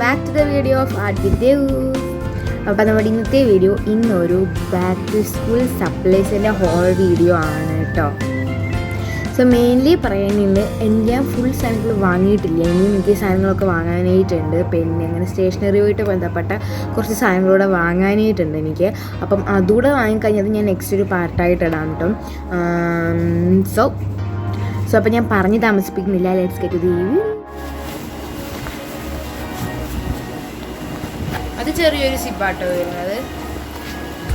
Back to the video of art with Dev. അപ്പോൾ നമ്മുടെ ഇന്നത്തെ വീഡിയോ ഇന്നൊരു ബാക്ക് ടു സ്കൂൾ സപ്ലൈസിൻ്റെ ഹോൾ വീഡിയോ ആണ് കേട്ടോ. സോ മെയിൻലി പറയാനുണ്ട്, ഞാൻ ഫുൾ സാധനങ്ങൾ വാങ്ങിയിട്ടില്ല, ഇനി എനിക്ക് സാധനങ്ങളൊക്കെ വാങ്ങാനായിട്ടുണ്ട്. പിന്നെ അങ്ങനെ സ്റ്റേഷനറിയുമായിട്ട് ബന്ധപ്പെട്ട കുറച്ച് സാധനങ്ങളൂടെ വാങ്ങാനായിട്ടുണ്ട് എനിക്ക്. അപ്പം അതുകൂടെ വാങ്ങിക്കഴിഞ്ഞത് ഞാൻ നെക്സ്റ്റ് ഒരു പാർട്ടായിട്ട് ഇടാം കേട്ടോ. സോ അപ്പോൾ ഞാൻ പറഞ്ഞ് താമസിപ്പിക്കുന്നില്ല, let's get to the video. അത് ചെറിയൊരു സിബാട്ടോ വരുന്നത്.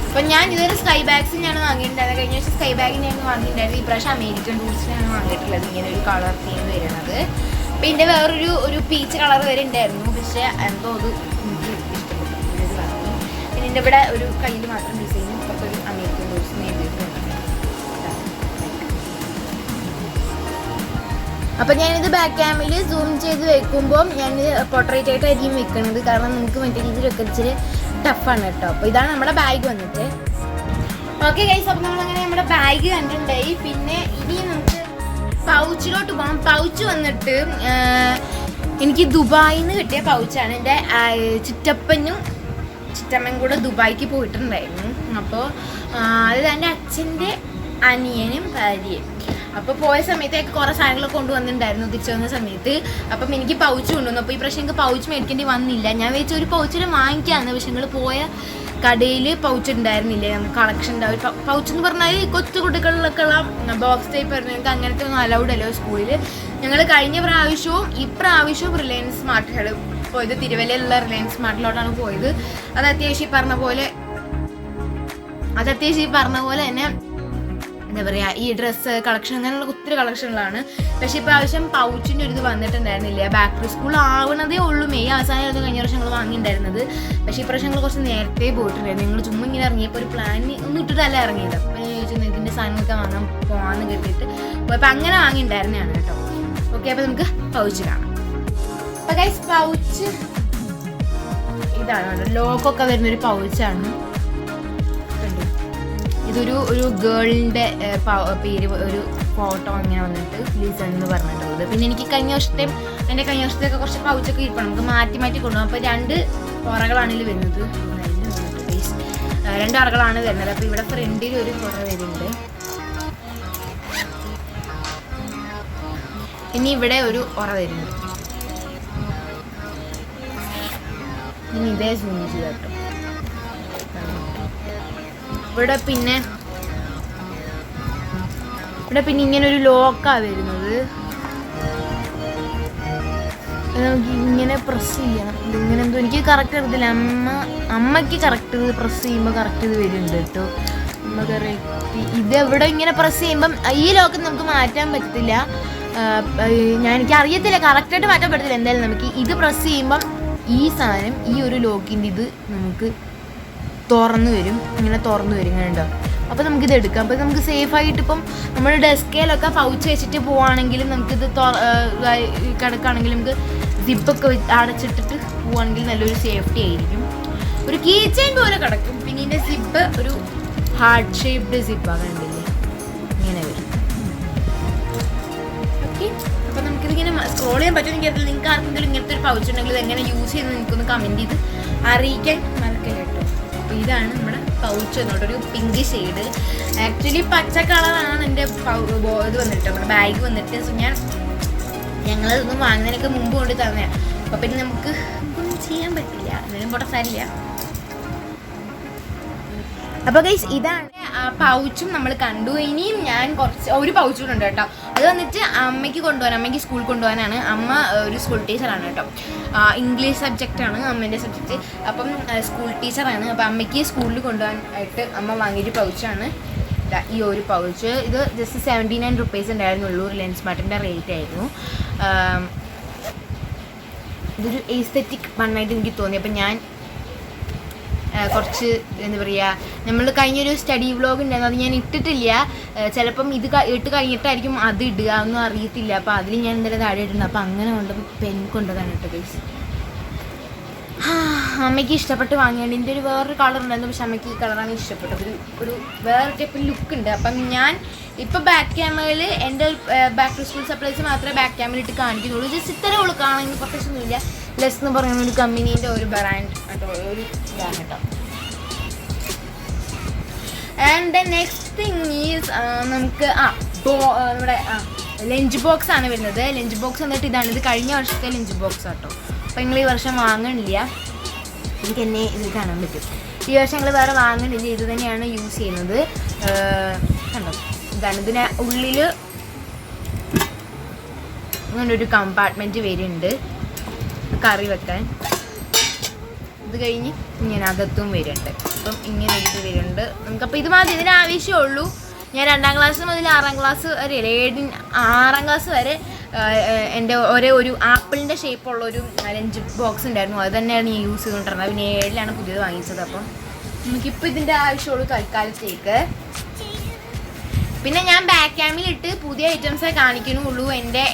അപ്പം ഞാൻ ഇതൊരു സ്കൈ ബാഗ്സ് ഞാൻ വാങ്ങിയിട്ടുണ്ടായിരുന്നു. കഴിഞ്ഞ വർഷം സ്കൈ ബാഗ് ഞാൻ വാങ്ങിയിട്ടുണ്ടായിരുന്നു. ഈ പ്രാവശ്യം അമേരിക്കൻ ടൂൾസിനാണ് വാങ്ങിയിട്ടുള്ളത്. ഇങ്ങനെ ഒരു കളർ തീം വരുന്നത്. പിന്നെ വേറൊരു പീച്ച് കളർ വരെ ഉണ്ടായിരുന്നു, പക്ഷേ എന്തോ അത് എനിക്ക് ഇഷ്ടപ്പെട്ടു. പിന്നെ എൻ്റെ ഇവിടെ ഒരു കയ്യിൽ മാത്രം ഡിസൈനും ഒക്കെ ഒരു അമേരിക്കൻ ടൂൾസ് എഴുതിയിട്ടുണ്ട്. അപ്പം ഞാനിത് ബാക്ക് ക്യാമിൽ സൂം ചെയ്ത് വെക്കുമ്പോൾ ഞാനിത് പോർട്രേറ്റ് ആയിട്ടായിരിക്കും വെക്കുന്നത്, കാരണം നമുക്ക് മറ്റേ രീതിയിൽ വെക്കാൻ ഇച്ചിരി ടഫാണ് കേട്ടോ. അപ്പോൾ ഇതാണ് നമ്മുടെ ബാഗ് വന്നിട്ട്. ഓക്കെ ഗൈസ്, അപ്പോൾ നമ്മളങ്ങനെ നമ്മുടെ ബാഗ് കണ്ടിട്ടുണ്ടായി. പിന്നെ ഇനി നമുക്ക് പൗച്ചിലോട്ട് പോകാം. പൗച്ച് വന്നിട്ട് എനിക്ക് ദുബായിൽ നിന്ന് കിട്ടിയ പൗച്ചാണ്. എൻ്റെ ചിറ്റമ്മയും കൂടെ ദുബായിക്ക് പോയിട്ടുണ്ടായിരുന്നു. അപ്പോൾ അത് എൻ്റെ അച്ഛൻ്റെ അനിയനും ഭാര്യയും. അപ്പോൾ പോയ സമയത്തേക്ക് കുറേ സാധനങ്ങളൊക്കെ കൊണ്ടുവന്നിട്ടുണ്ടായിരുന്നു തിരിച്ചു വന്ന സമയത്ത്. അപ്പം എനിക്ക് പൗച്ച് കൊണ്ടുവന്നു. അപ്പോൾ ഈ പ്രാവശ്യം എനിക്ക് പൗച്ച് മേടിക്കേണ്ടി വന്നില്ല. ഞാൻ വെച്ച ഒരു പൗച്ചിന് വാങ്ങിക്കാമെന്ന്, പക്ഷെ ഞങ്ങൾ പോയ കടയിൽ പൗച്ച് ഉണ്ടായിരുന്നില്ല. നമുക്ക് കളക്ഷൻ ഉണ്ടാവും. പൗച്ച് എന്ന് പറഞ്ഞാൽ കൊച്ചു കുട്ടികളിലൊക്കെ ഉള്ള ബോക്സ് ടൈപ്പ് ആയിരുന്നു. ഞങ്ങൾക്ക് അങ്ങനത്തെ ഒന്നും അലൗഡ് അല്ലോ സ്കൂളിൽ. ഞങ്ങൾ കഴിഞ്ഞ പ്രാവശ്യവും ഇപ്രാവശ്യവും റിലയൻസ് സ്മാർട്ടിലാണ് പോയത്. തിരുവല്ലയിലുള്ള റിലയൻസ് സ്മാർട്ടിലോട്ടാണ് പോയത്. അത് അത്യാവശ്യം ഈ പറഞ്ഞ പോലെ തന്നെ എന്താ പറയുക, ഈ ഡ്രസ്സ് കളക്ഷൻ അങ്ങനെയുള്ള ഒത്തിരി കളക്ഷനുകളാണ്. പക്ഷേ ഇപ്പോൾ ആവശ്യം പൗച്ചിൻ്റെ ഒരു ഇത് വന്നിട്ടുണ്ടായിരുന്നില്ല. ബാക്ക് ടു സ്കൂൾ ആവണതേ ഉള്ളൂ. മെയ് അവസാനമായിരുന്നു കഴിഞ്ഞ വർഷം ഞങ്ങൾ വാങ്ങിയിട്ടുണ്ടായിരുന്നത്. പക്ഷേ ഈ പ്രാവശ്യം ഞങ്ങൾ കുറച്ച് നേരത്തെ പോയിട്ടുണ്ടായിരുന്നു. ഞങ്ങൾ ചുമ്മാ ഇങ്ങനെ ഇറങ്ങിയപ്പോൾ ഒരു പ്ലാൻ ഒന്നും ഇട്ടിട്ടല്ല ഇറങ്ങിയത്. അപ്പോൾ ഞാൻ ചോദിച്ചു ഇതിൻ്റെ സാധനങ്ങളൊക്കെ പോകാമെന്ന് കരുതിയിട്ട് അപ്പോൾ അങ്ങനെ വാങ്ങിയിട്ടുണ്ടായിരുന്നതാണ് കേട്ടോ. ഓക്കെ, അപ്പോൾ നമുക്ക് പൗച്ച് കാണാം. അപ്പോൾ ഗൈസ്, പൗച്ച് ഇതാണ്, ലോക്കൊക്കെ വരുന്നൊരു പൗച്ചാണ്. ഒരു ഗേളിൻ്റെ പേര്, ഒരു ഫോട്ടോ അങ്ങനെ വന്നിട്ട് ലിസൺ എന്ന് പറഞ്ഞിട്ടുള്ളത്. പിന്നെ എനിക്ക് കഴിഞ്ഞ വർഷത്തേക്ക് കുറച്ച് പൗച്ചൊക്കെ ഇരിക്കണം, നമുക്ക് മാറ്റി കൊണ്ടുപോകും. അപ്പോൾ 2 ഉറകളാണ് ഇതിൽ വരുന്നത്. 2 ഉറകളാണ് വരുന്നത്. അപ്പോൾ ഇവിടെ ഫ്രണ്ടിൽ ഒരു ഉറ വരുന്നുണ്ട്. ഇനി ഇവിടെ ഒരു ഉറ വരുന്നുണ്ട്. ഇനി ഇതേ സൂം ചെയ്തോ. ഇവിടെ പിന്നെ ഇങ്ങനെ ഒരു ലോക്കാണ് വരുന്നത്. നമുക്ക് ഇങ്ങനെ പ്രസ് ചെയ്യണം. ഇതിങ്ങനെ എന്തോ എനിക്ക് കറക്റ്റ് എടുത്തില്ല. അമ്മയ്ക്ക് കറക്റ്റ് ഇത് പ്രസ് ചെയ്യുമ്പോൾ കറക്റ്റ് ഇത് വരുന്നുണ്ട് കേട്ടോ. അമ്മ കറക്റ്റ് ഇതെവിടെ ഇങ്ങനെ പ്രസ് ചെയ്യുമ്പം ഈ ലോക്ക് നമുക്ക് മാറ്റാൻ പറ്റത്തില്ല. എനിക്ക് അറിയത്തില്ല, കറക്റ്റായിട്ട് മാറ്റാൻ പറ്റത്തില്ല. എന്തായാലും നമുക്ക് ഇത് പ്രസ് ചെയ്യുമ്പം ഈ സാധനം, ഈ ഒരു ലോക്കിൻ്റെ ഇത് നമുക്ക് തുറന്നു വരും. ഇങ്ങനെ കണ്ടോ. അപ്പോൾ നമുക്കിത് എടുക്കാം. അപ്പോൾ നമുക്ക് സേഫായിട്ട് ഇപ്പം നമ്മൾ ഡെസ്കേലൊക്കെ പൗച്ച് വെച്ചിട്ട് പോവുകയാണെങ്കിലും നമുക്കിത് കിടക്കുകയാണെങ്കിലും നമുക്ക് സിപ്പൊക്കെ അടച്ചിട്ടിട്ട് പോവുകയാണെങ്കിൽ നല്ലൊരു സേഫ്റ്റി ആയിരിക്കും. ഒരു കീ ചെയിൻ പോലെ കിടക്കും. പിന്നെ ഇതിൻ്റെ സിപ്പ് ഒരു ഹാർട്ട് ഷേപ്ഡ് സിപ്പാണ്, കണ്ടില്ലേ, ഇങ്ങനെ വരും. ഓക്കെ, അപ്പോൾ നമുക്കിതിങ്ങനെ സ്ക്രോൾ ചെയ്യാൻ പറ്റുമെങ്കിൽ അറിയില്ല. നിങ്ങൾക്ക് ആർക്കെങ്കിലും ഇങ്ങനത്തെ ഒരു പൗച്ച് ഉണ്ടെങ്കിൽ ഇത് എങ്ങനെ യൂസ് ചെയ്യുന്നത് നിങ്ങൾക്കൊന്ന് കമൻറ്റ് ചെയ്ത് അറിയിക്കാൻ മറക്കല്ല കേട്ടോ. അപ്പോൾ ഇതാണ് നമ്മുടെ പൗച്ച് എന്നോട്ട്, ഒരു പിങ്ക് ഷെയ്ഡ്. ആക്ച്വലി പച്ച കളറാണ് എൻ്റെ ഇത് വന്നിട്ട്, നമ്മുടെ ബാഗ് വന്നിട്ട്. സോ ഞങ്ങളിതൊന്നും വാങ്ങുന്നതിനൊക്കെ മുമ്പ് കൊണ്ട് തന്നെയാണ്. അപ്പോൾ പിന്നെ നമുക്ക് ഒന്നും ചെയ്യാൻ പറ്റില്ല, എന്നാലും പോട്ടെ, സാരില്ല. അപ്പോൾ ഗൈസ്, ഇതാണ് പൗച്ചും നമ്മൾ കണ്ടു. ഇനിയും ഞാൻ ഒരു പൗച്ച് കൂടെ ഉണ്ട് കേട്ടോ. അത് വന്നിട്ട് അമ്മയ്ക്ക് സ്കൂളിൽ കൊണ്ടുപോകാനാണ്. അമ്മ ഒരു സ്കൂൾ ടീച്ചറാണ് കേട്ടോ. ഇംഗ്ലീഷ് സബ്ജക്റ്റാണ് അമ്മേൻ്റെ സബ്ജക്റ്റ്. അപ്പം സ്കൂൾ ടീച്ചറാണ്. അപ്പം അമ്മയ്ക്ക് സ്കൂളിൽ കൊണ്ടുപോകാനായിട്ട് അമ്മ വാങ്ങിയൊരു പൗച്ചാണ് ഈ ഒരു പൗച്ച്. ഇത് ജസ്റ്റ് 79 റുപ്പീസ് ഉണ്ടായിരുന്നുള്ളൂ. റിലയൻസ് സ്മാർട്ടിൻ്റെ റേറ്റ് ആയിരുന്നു. ഇതൊരു എസ്തെറ്റിക് മണ്ണായിട്ട് എനിക്ക് തോന്നി. അപ്പം ഞാൻ കുറച്ച് എന്താ പറയുക, നമ്മൾ കഴിഞ്ഞൊരു സ്റ്റഡി വ്ളോഗ് ഉണ്ടായിരുന്നു, അത് ഞാൻ ഇട്ടിട്ടില്ല. ചിലപ്പം ഇത് ഇട്ട് കഴിഞ്ഞിട്ടായിരിക്കും അത് ഇടുക, ഒന്നും അറിയത്തില്ല. അപ്പോൾ അതിൽ ഞാൻ എന്തായാലും താഴെ ഇടുന്നത്. അപ്പോൾ അങ്ങനെ കൊണ്ട് പെൻ കൊണ്ടുവരാൻ കേട്ടോ ഗൈസ്. അമ്മയ്ക്ക് ഇഷ്ടപ്പെട്ട് വാങ്ങിയാണ്. ഇതിൻ്റെ ഒരു വേറൊരു കളർ ഉണ്ടായിരുന്നു, പക്ഷെ അമ്മയ്ക്ക് ഈ കളറാണ് ഇഷ്ടപ്പെട്ടത്. ഒരു വേറെ ടൈപ്പ് ലുക്ക് ഉണ്ട്. അപ്പം ഞാൻ ഇപ്പോൾ ബാക്ക് ക്യാമറയിൽ എൻ്റെ ബാക്ക് ടു സ്കൂൾ സപ്ലൈസ് മാത്രമേ ബാക്ക് ക്യാമറ ഇട്ട് കാണിക്കുന്നുള്ളൂ. ജസ്റ്റ് ഇത്ര ഉള്ളൂ, കാണുമെങ്കിൽ പ്രത്യേകിച്ചൊന്നുമില്ല. ലെസ് എന്ന് പറയുന്ന ഒരു കമ്പനീൻ്റെ ഒരു ബ്രാൻഡ് കേട്ടോ, ഒരു ഇതാണ് കേട്ടോ. And the next thing is നമുക്ക് നമ്മുടെ ലഞ്ച് ബോക്സ് ആണ് വരുന്നത്. ലഞ്ച് ബോക്സ് എന്നിട്ട് ഇതാണ്, ഇത് കഴിഞ്ഞ വർഷത്തെ ലഞ്ച് ബോക്സ് കേട്ടോ. അപ്പോൾ നിങ്ങൾ ഈ വർഷം വാങ്ങണില്ല, എനിക്ക് എന്നെ ഇത് കാണാൻ പറ്റും. ഈ വർഷം ഞങ്ങൾ വേറെ വാങ്ങണില്ല, ഇത് തന്നെയാണ് യൂസ് ചെയ്യുന്നത്. കണ്ടോ, ഇതാണ്. ഇതിന് ഉള്ളിൽ അങ്ങനൊരു കമ്പാർട്ട്മെൻറ്റ് വരുന്നുണ്ട് കറി വെക്കാൻ. ഇത് കഴിഞ്ഞ് ഇങ്ങനെ അകത്തും വരുന്നുണ്ട്. അപ്പം ഇങ്ങനെ ഒരു ഇത് വരുന്നുണ്ട് നമുക്കപ്പോൾ. ഇത് മതി, ഇതിന് ആവശ്യമുള്ളൂ. ഞാൻ 2ാം ക്ലാസ് മുതൽ 6ാം ക്ലാസ് വരെ 6ാം ക്ലാസ് വരെ എൻ്റെ ഒരു ആപ്പിളിൻ്റെ ഷേപ്പുള്ളൊരു ലഞ്ച് ബോക്സ് ഉണ്ടായിരുന്നു. അത് തന്നെയാണ് ഞാൻ യൂസ് ചെയ്തുകൊണ്ടിരുന്നത്. പിന്നെ 7ലാണ് പുതിയത് വാങ്ങിച്ചത്. അപ്പം നമുക്കിപ്പോൾ ഇതിൻ്റെ ആവശ്യമുള്ളൂ തൽക്കാലത്തേക്ക്. പിന്നെ ഞാൻ ബാക്ക് ക്യാമിലിട്ട് പുതിയ ഐറ്റംസേ കാണിക്കുന്നുള്ളൂ,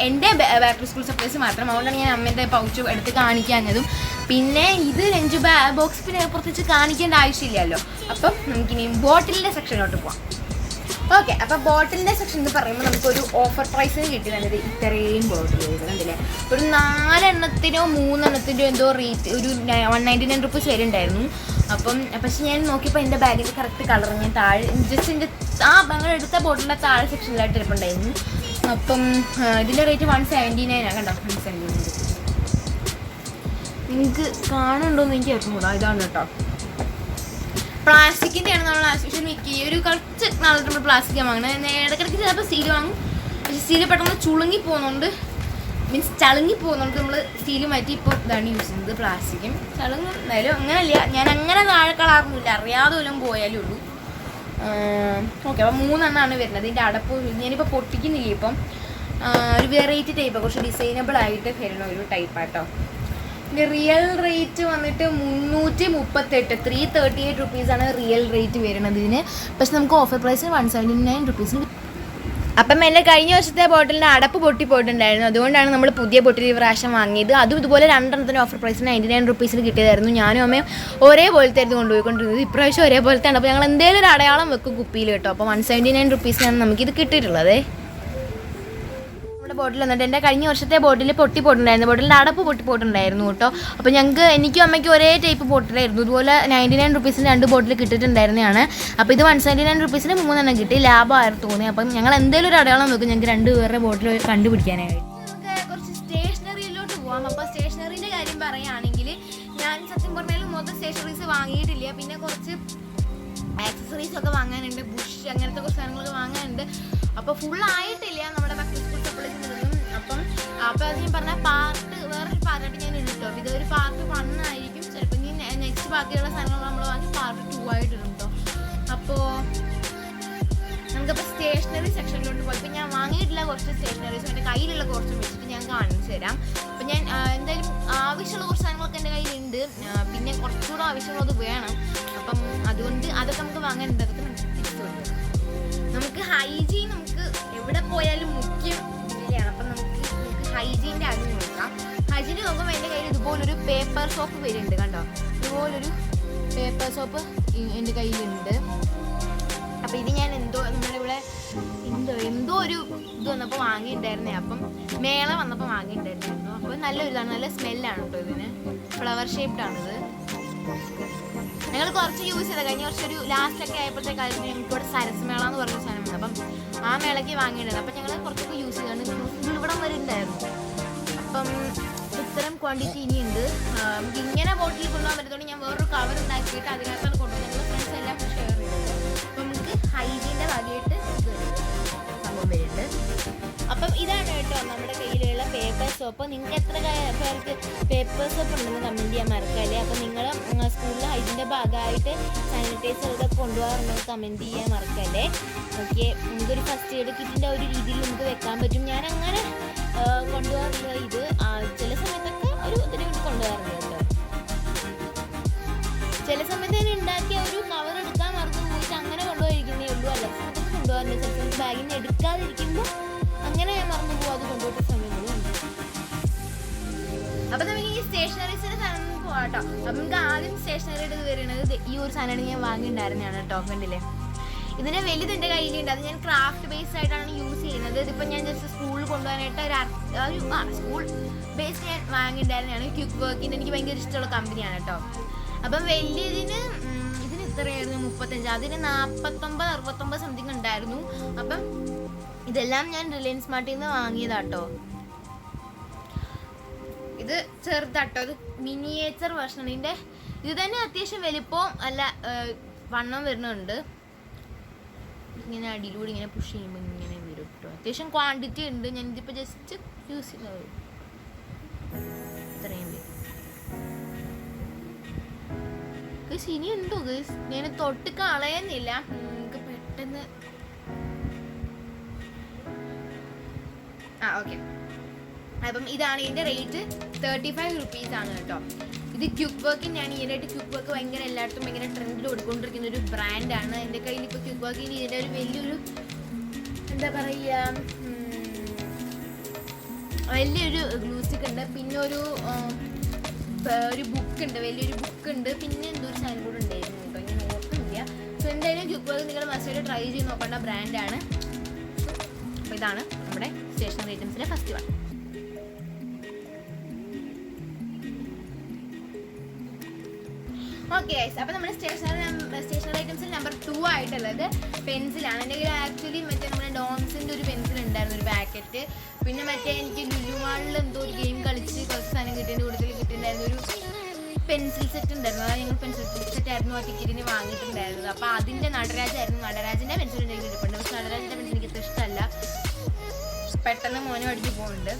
എൻ്റെ ബാക്ക് ടു സ്കൂൾ സപ്ലൈസ് മാത്രം. അതുകൊണ്ടാണ് ഞാൻ അമ്മേൻ്റെ പൗച്ച് എടുത്ത് കാണിക്കാഞ്ഞതും. പിന്നെ ഇത് ലഞ്ച് ബോക്സ് പിന്നെ പ്രത്യേകിച്ച് കാണിക്കേണ്ട ആവശ്യമില്ലല്ലോ. അപ്പം നമുക്കിനി ബോട്ടിലിൻ്റെ സെക്ഷനിലോട്ട് പോവാം. ഓക്കെ, അപ്പോൾ ബോട്ടിലിൻ്റെ സെക്ഷൻ എന്ന് പറയുമ്പോൾ നമുക്കൊരു ഓഫർ പ്രൈസിന് കിട്ടിയത് ഇത്രയും ബോട്ടിലുകൾ കണ്ടില്ലേ. ഒരു 4 എണ്ണത്തിനോ 3 എണ്ണത്തിൻ്റെയോ എന്തോ റേറ്റ് ഒരു 199 റുപ്പീസ് വരെ ഉണ്ടായിരുന്നു. അപ്പം പക്ഷെ ഞാൻ നോക്കിയപ്പോൾ എൻ്റെ ബാഗിൻ്റെ കറക്റ്റ് കളർ ഞാൻ താഴെ ജസ്റ്റ് എൻ്റെ ഞങ്ങളെടുത്ത ബോട്ടിലിൻ്റെ താഴെ സെക്ഷനിലായിട്ട് ഇരിപ്പുണ്ടായിരുന്നു. അപ്പം ഇതിൻ്റെ റേറ്റ് 179 കണ്ടോ, 179. നിങ്ങൾക്ക് കാണുന്നുണ്ടോയെന്ന് എനിക്ക് അറിഞ്ഞൂടാ. ഇതാണ് കേട്ടോ, പ്ലാസ്റ്റിക്കിൻ്റെയാണ് നമ്മൾ ആസ്യൂഷൻ മിക്ക ഒരു കുറച്ച് നാളെ നമ്മൾ പ്ലാസ്റ്റിക്കാണ് വാങ്ങുന്നത്. ഇടയ്ക്കിടയ്ക്ക് ചിലപ്പോൾ സ്റ്റീൽ വാങ്ങും, പക്ഷേ സ്റ്റീൽ പെട്ടെന്ന് ചുളുങ്ങി പോകുന്നുണ്ട്, മീൻസ് ചളുങ്ങി പോകുന്നുണ്ട്. നമ്മൾ സ്റ്റീൽ മാറ്റി ഇപ്പോൾ ഇതാണ് യൂസ് ചെയ്യുന്നത്, പ്ലാസ്റ്റിക്കും ചളുങ്ങും. എന്തായാലും അങ്ങനെയല്ല, ഞാൻ അങ്ങനെ താഴെ കളാറുന്നില്ല, അറിയാതെ വല്ലതും പോയാലും ഉള്ളൂ. ഓക്കെ, അപ്പോൾ 3 എണ്ണമാണ് വരുന്നത്. ഇതിൻ്റെ അടപ്പ് ഞാനിപ്പോൾ പൊട്ടിക്കുന്നില്ല. ഇപ്പം ഒരു വെറൈറ്റി ടൈപ്പാണ്, കുറച്ച് ഡിസൈനബിൾ ആയിട്ട് വരുന്ന ഒരു ടൈപ്പാട്ടോ. ഇതിൻ്റെ റിയൽ റേറ്റ് വന്നിട്ട് 338 338 റുപ്പീസാണ് റിയൽ റേറ്റ് വരുന്നത് ഇതിന്. പക്ഷെ നമുക്ക് ഓഫർ പ്രൈസിന് 179 റുപ്പീസിന്. അപ്പം എൻ്റെ കഴിഞ്ഞ വർഷത്തെ ബോട്ടിലിൻ്റെ അടപ്പ് പൊട്ടിപ്പോയിട്ടുണ്ടായിരുന്നു. അതുകൊണ്ടാണ് നമ്മൾ പുതിയ ബോട്ടിൽ ഈ പ്രാവശ്യം വാങ്ങിയത്. അതും ഇതുപോലെ 2 എണ്ണത്തിന് ഓഫർ പ്രൈസിന് 99 റുപ്പീസിന് കിട്ടിയതായിരുന്നു. ഞാനും അമ്മയും ഒരേപോലത്തെ ആയിരുന്നു കൊണ്ടുപോയിക്കൊണ്ടിരുന്നത്. ഇപ്രാവശ്യം ഒരേപോലത്തെ ആണ്. അപ്പോൾ ഞങ്ങൾ എന്തെങ്കിലും ഒരു അടയാളം വെക്കും കുപ്പിയിൽ കേട്ടോ. അപ്പോൾ 179 റുപ്പീസിനാണ് നമുക്കിത് കിട്ടിയിട്ടുള്ളത്. ബോട്ടിൽ വന്നിട്ട് എൻ്റെ കഴിഞ്ഞ വർഷത്തെ ബോട്ടിൽ പൊട്ടിപ്പോയിട്ടുണ്ടായിരുന്നു, ബോട്ടിലിൻ്റെ അടപ്പ് പൊട്ടിപ്പോയിട്ടുണ്ടായിരുന്നു കേട്ടോ. അപ്പോൾ എനിക്കും അമ്മയ്ക്കും ഒരേ ടൈപ്പ് ബോട്ടിലായിരുന്നു. ഇതുപോലെ 99 റുപ്പീസിന് 2 ബോട്ടിൽ കിട്ടിയിട്ടുണ്ടായിരുന്നതാണ്. അപ്പോൾ ഇത് 179 റുപ്പീസിന് 3 എണ്ണം കിട്ടി, ലാഭമായിരുന്നു തോന്നി. അപ്പം ഞങ്ങൾ എന്തെങ്കിലും ഒരു അടയാളം നോക്കും ഞങ്ങൾക്ക് 2 പേരുടെ ബോട്ടിൽ കണ്ടുപിടിക്കാനായിട്ട്. നമുക്ക് കുറച്ച് സ്റ്റേഷനറിയിലോട്ട് പോകാം. അപ്പോൾ സ്റ്റേഷനറിൻ്റെ കാര്യം പറയുകയാണെങ്കിൽ ഞാൻ സത്യം പറഞ്ഞാലും മൊത്തം സ്റ്റേഷനറീസ് വാങ്ങിയിട്ടില്ല. പിന്നെ കുറച്ച് ആക്സസറീസ് ഒക്കെ വാങ്ങാനുണ്ട്, ബുഷ് അങ്ങനത്തെ കുറച്ച് സാധനങ്ങളൊക്കെ വാങ്ങാനുണ്ട്. അപ്പോൾ ഫുള്ളായിട്ടില്ല നമ്മുടെ ബാക്ക് ടു സ്കൂൾ സപ്ലൈസിൽ നിന്നും. അപ്പം അത് ഞാൻ പറഞ്ഞ വേറൊരു പാർട്ടായിട്ട് ഞാൻ ഇട്ടോ. ഇതൊരു പാർട്ട് 1 ആയിരിക്കും. ചിലപ്പോൾ ഇനി നെക്സ്റ്റ് ബാക്കിയുള്ള സാധനങ്ങൾ നമ്മൾ വാങ്ങി പാർട്ട് 2 ആയിട്ട് ഇടും കേട്ടോ. അപ്പോൾ നമുക്കപ്പോൾ സ്റ്റേഷനറി സെക്ഷനിലോട്ട് പോയി. ഇപ്പം ഞാൻ വാങ്ങിയിട്ടില്ല കുറച്ച് സ്റ്റേഷനറീസും എൻ്റെ കയ്യിലുള്ള കുറച്ചും വെച്ചിട്ട് ഞാൻ കാണിച്ചു തരാം. അപ്പം ഞാൻ എന്തായാലും ആവശ്യമുള്ള കുറച്ച് സാധനങ്ങളൊക്കെ എൻ്റെ കയ്യിലുണ്ട്. പിന്നെ കുറച്ചുകൂടെ ആവശ്യമുള്ളത് വേണം. അപ്പം അതുകൊണ്ട് അതൊക്കെ നമുക്ക് വാങ്ങാനുണ്ട്. അതൊക്കെ നമുക്ക് തിരിച്ചുകൊണ്ട് നമുക്ക് ഹൈജീൻ നമുക്ക് എവിടെ പോയാലും മുഖ്യം ഇതിലാണ്. അപ്പം നമുക്ക് ഹൈജീൻ്റെ ആദ്യം നോക്കാം. ഹൈജീൻ നോക്കുമ്പോൾ എൻ്റെ കയ്യിൽ ഇതുപോലൊരു പേപ്പർ സോപ്പ് വരുന്നുണ്ട് കണ്ടോ. ഇതുപോലൊരു പേപ്പർ സോപ്പ് എൻ്റെ കയ്യിലുണ്ട്. അപ്പോൾ ഇത് ഞാൻ നമ്മുടെ ഇവിടെ എന്തോ ഒരു ഇത് വന്നപ്പോൾ വാങ്ങിയിട്ടുണ്ടായിരുന്നേ. അപ്പം മേള വന്നപ്പോൾ വാങ്ങിയിട്ടുണ്ടായിരുന്നു. അപ്പോൾ നല്ലൊരു ഇതാണ്, നല്ല സ്മെല്ലാണ് കേട്ടോ ഇതിന്. ഫ്ലവർ ഷേപ്ഡാണിത്. ഞങ്ങൾ കുറച്ച് യൂസ് ചെയ്ത കഴിഞ്ഞ വർഷം ഒരു ലാസ്റ്റൊക്കെ ആയപ്പോഴത്തേക്കാലത്ത് ഞങ്ങൾക്ക് ഇവിടെ സരസ്മേള എന്ന് പറഞ്ഞ സാധനം. അപ്പം ആ മേളയ്ക്ക് വാങ്ങിയിട്ടുണ്ട്. അപ്പം ഞങ്ങൾ കുറച്ചൊക്കെ യൂസ് ചെയ്തുകൊണ്ട് ഇവിടെ വരെ ഉണ്ടായിരുന്നു. അപ്പം ഇത്തരം ക്വാണ്ടിറ്റി ഇനിയുണ്ട്. നമുക്ക് ഇങ്ങനെ ബോട്ടിൽ കൊണ്ടുപോകാൻ പറ്റുന്നതുകൊണ്ട് ഞാൻ വേറൊരു കവർ ഉണ്ടാക്കിയിട്ട് അതിനകത്താണ് കൊണ്ടുപോകുന്നത്. ഞങ്ങൾ ഫ്രണ്ട്സ് എല്ലാം ഷെയർ ചെയ്തത്. അപ്പം നമുക്ക് ഹൈജീൻ്റെ ഭാഗമായിട്ട് സംഭവം വരുന്നുണ്ട്. അപ്പം ഇതാണ് കേട്ടോ നമ്മുടെ കയ്യിലുള്ള പേപ്പർ സോപ്പ്. നിങ്ങൾക്ക് എത്ര പേർക്ക് പേപ്പർ സോപ്പ് ഉണ്ടെന്ന് കമൻറ്റ് ചെയ്യാൻ മറക്കല്ലേ. അപ്പം നിങ്ങൾ സ്കൂളിൽ ഹൈജീൻ്റെ ഭാഗമായിട്ട് സാനിറ്റൈസർ ഇതൊക്കെ കൊണ്ടുപോകാറുണ്ടെന്ന് കമൻറ്റ് ചെയ്യാൻ മറക്കല്ലേ. ഓക്കെ, നമുക്കൊരു ഫസ്റ്റ് എയ്ഡ് കിറ്റിൻ്റെ ഒരു രീതിയിൽ നമുക്ക് വെക്കാൻ പറ്റും. ഞാൻ അങ്ങനെ കൊണ്ടുപോകാറുള്ളത് ഇത് ചില സമയത്തൊക്കെ ഒരു ഇതിന് വേണ്ടി കൊണ്ടുപോകാറുണ്ട് കേട്ടോ. ചില സമയത്ത് ഞാൻ ഉണ്ടാക്കിയ ഒരു കവർ എടുക്കാൻ മറന്നു പോയിട്ട് അങ്ങനെ കൊണ്ടുപോയിരിക്കുന്നേ ഉള്ളൂ. അല്ല അതൊക്കെ കൊണ്ടുപോകാറുണ്ട്. ചില സമയത്ത് ബാഗിൽ നിന്ന് എടുക്കാതിരിക്കുമ്പോൾ അങ്ങനെ ഞാൻ മറന്നു പോകും. അത് കൊണ്ടുപോയിട്ട് സമയങ്ങളും ഉണ്ട്. അപ്പം നമുക്ക് ഈ സ്റ്റേഷനറീസിൻ്റെ സാധനം പോകാം കേട്ടോ. അപ്പം നമുക്ക് ആദ്യം സ്റ്റേഷനറി വരുന്നത് ഈ ഒരു സാധനമാണ് ഞാൻ വാങ്ങിയിട്ടുണ്ടായിരുന്നതാണ് കേട്ടോ. കണ്ടില്ലേ, ഇതിൻ്റെ വലുത് എൻ്റെ കയ്യിലുണ്ട്. അത് ഞാൻ ക്രാഫ്റ്റ് ബേസ്ഡ് ആയിട്ടാണ് യൂസ് ചെയ്യുന്നത്. ഇതിപ്പോൾ ഞാൻ ജസ്റ്റ് സ്കൂളിൽ കൊണ്ടുപോകാനായിട്ട് സ്കൂൾ ബേസ്ഡ് ഞാൻ വാങ്ങിയിട്ടുണ്ടായിരുന്നതാണ്. ക്വിക്ക് വർക്കിൻ്റെ എനിക്ക് ഭയങ്കര ഇഷ്ടമുള്ള കമ്പനിയാണ് കേട്ടോ. അപ്പം വലിയതിന് ഇത്രയായിരുന്നു 35, അതിന് 49-69 സംതിങ് ഉണ്ടായിരുന്നു. അപ്പം ഇതെല്ലാം ഞാൻ റിലയൻസ് മാർട്ടിൽ നിന്ന് വാങ്ങിയതാട്ടോ. ഇത് ചെറുതാട്ടോ, ഇത് മിനിയേച്ചർ വെർഷൻ. ഇതിൻ്റെ ഇത് തന്നെ അത്യാവശ്യം വലിപ്പവും അല്ല വണ്ണം വരുന്നുണ്ട്. ഇങ്ങനെ അടിയിലൂടെ ഇങ്ങനെ പുഷ് ചെയ്യുമ്പോൾ ഇങ്ങനെ വരും കേട്ടോ. അത്യാവശ്യം ക്വാണ്ടിറ്റി ഉണ്ട്. ഞാനിതിപ്പോൾ ജസ്റ്റ് യൂസ് ചെയ്യുന്നത് ഇത്രയും വരും. ഇനി ഉണ്ടോ ഗൈസ്, ഞാൻ തൊട്ട് കളയുന്നില്ല, നമുക്ക് പെട്ടെന്ന്. ഓക്കെ, അപ്പം ഇതാണ് ഇതിൻ്റെ റേറ്റ്. 35 rupees ആണ് കേട്ടോ. ഇത് ക്വിക്ക് വർക്കിൻ്റെയാണ്. ഈയിടെയായിട്ട് ക്വിക്ക് വർക്ക് ഭയങ്കര എല്ലായിടത്തും ഭയങ്കര ട്രെൻഡിൽ കൊടുക്കൊണ്ടിരിക്കുന്ന ഒരു ബ്രാൻഡാണ്. എൻ്റെ കയ്യിൽ ഇപ്പോൾ ക്വിക്ക് വർക്കിന് ഇതിൻ്റെ ഒരു വലിയൊരു എന്താ പറയുക, വലിയൊരു ഗ്ലൂ സ്റ്റിക്ക് ഉണ്ട്. പിന്നെ ഒരു ബുക്ക് ഉണ്ട്, വലിയൊരു ബുക്ക് ഉണ്ട്. പിന്നെ എന്തൊരു സാധനം കൂടെ ഉണ്ടായിരുന്നു കേട്ടോ, ഞാൻ ഓർക്കുന്നില്ല. സോ എന്തായാലും ക്വിക്ക് വർക്ക് നിങ്ങൾ മസ്റ്റായിട്ട് ട്രൈ ചെയ്ത് നോക്കേണ്ട ബ്രാൻഡാണ്. അപ്പോൾ ഇതാണ് നമ്മുടെ സ്റ്റേഷനറി ഐറ്റംസിലെ ഫസ്റ്റ് വൺ. ഓക്കെ ഗൈസ്, അപ്പോൾ നമ്മുടെ സ്റ്റേഷനറി ഐറ്റംസിൽ നമ്പർ 2 ആയിട്ടുള്ളത് പെൻസിലാണ്. എൻ്റെ കയ്യിൽ ആക്ച്വലി മറ്റേ നമ്മുടെ ഡോംസിൻ്റെ ഒരു പെൻസിൽ ഉണ്ടായിരുന്നു, ഒരു പാക്കറ്റ്. പിന്നെ മറ്റേ എനിക്ക് ലുലുമാളിൽ എന്തോ ഒരു ഗെയിം കളിച്ച് കുറച്ച് സാധനം കിട്ടിയതിൻ്റെ കൂടുതൽ കിട്ടിയിട്ടുണ്ടായിരുന്നു ഒരു പെൻസിൽ സെറ്റ് ഉണ്ടായിരുന്നു. അതായത് ഞങ്ങൾ പെൻസിൽ സെറ്റ് ആയിരുന്നു ആ ടിക്കറ്റിന് വാങ്ങിയിട്ടുണ്ടായിരുന്നത്. അപ്പോൾ അതിൻ്റെ നടരാജൻ്റെ പെൻസിൽ എനിക്ക് ഇരിപ്പുണ്ട്. പക്ഷേ നടരാജൻ്റെ പെൻസിൽ എനിക്ക് ഇഷ്ടമല്ല, പെട്ടെന്ന് മോനും അടിച്ച് പോകുന്നുണ്ട്.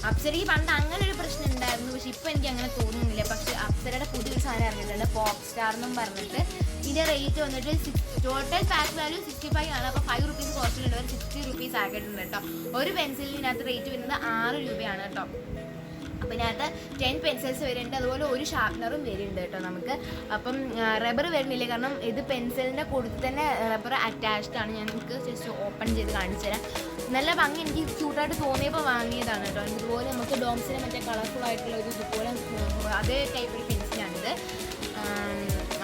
അപ്സരയ്ക്ക് പണ്ട് അങ്ങനെ ഒരു പ്രശ്നം ഉണ്ടായിരുന്നു, പക്ഷെ ഇപ്പം എനിക്ക് അങ്ങനെ തോന്നുന്നില്ല. പക്ഷെ അപ്സരയുടെ പുതിയൊരു സാധനം ഇറങ്ങിയിട്ടുണ്ട്, പോപ്പ് സ്റ്റാർ എന്നും പറഞ്ഞിട്ട്. ഇതിൻ്റെ റേറ്റ് വന്നിട്ട് ടോട്ടൽ പാക്ക് വാല്യൂ 65 ആണ്. അപ്പോൾ 5 rupees കോസ്റ്റിലുണ്ട്, 60 rupees ആക്കിയിട്ടുണ്ട് കേട്ടോ. ഒരു പെൻസിലിനകത്ത് റേറ്റ് വരുന്നത് 6 രൂപയാണ് കേട്ടോ. അപ്പോൾ ഇതിനകത്ത് 10 പെൻസിൽസ് വരുന്നുണ്ട്, അതുപോലെ ഒരു ഷാർപ്നറും വരുന്നുണ്ട് കേട്ടോ നമുക്ക്. അപ്പം റബ്ബർ വരുന്നില്ല, കാരണം ഇത് പെൻസിലിൻ്റെ കൂടുതൽ തന്നെ റബ്ബർ അറ്റാച്ച്ഡ് ആണ്. ഞാൻ നിങ്ങൾക്ക് ജസ്റ്റ് ഓപ്പൺ ചെയ്ത് കാണിച്ചു തരാം. നല്ല ഭംഗി, എനിക്ക് ക്യൂട്ടായിട്ട് തോന്നിയപ്പോൾ വാങ്ങിയതാണ് കേട്ടോ. ഇതുപോലെ നമുക്ക് ഡോംസിന് മറ്റേ കളർഫുൾ ആയിട്ടുള്ള ഒരു ഇതുപോലെ അതേ ടൈപ്പ് ഒരു പെൻസിലാണിത്.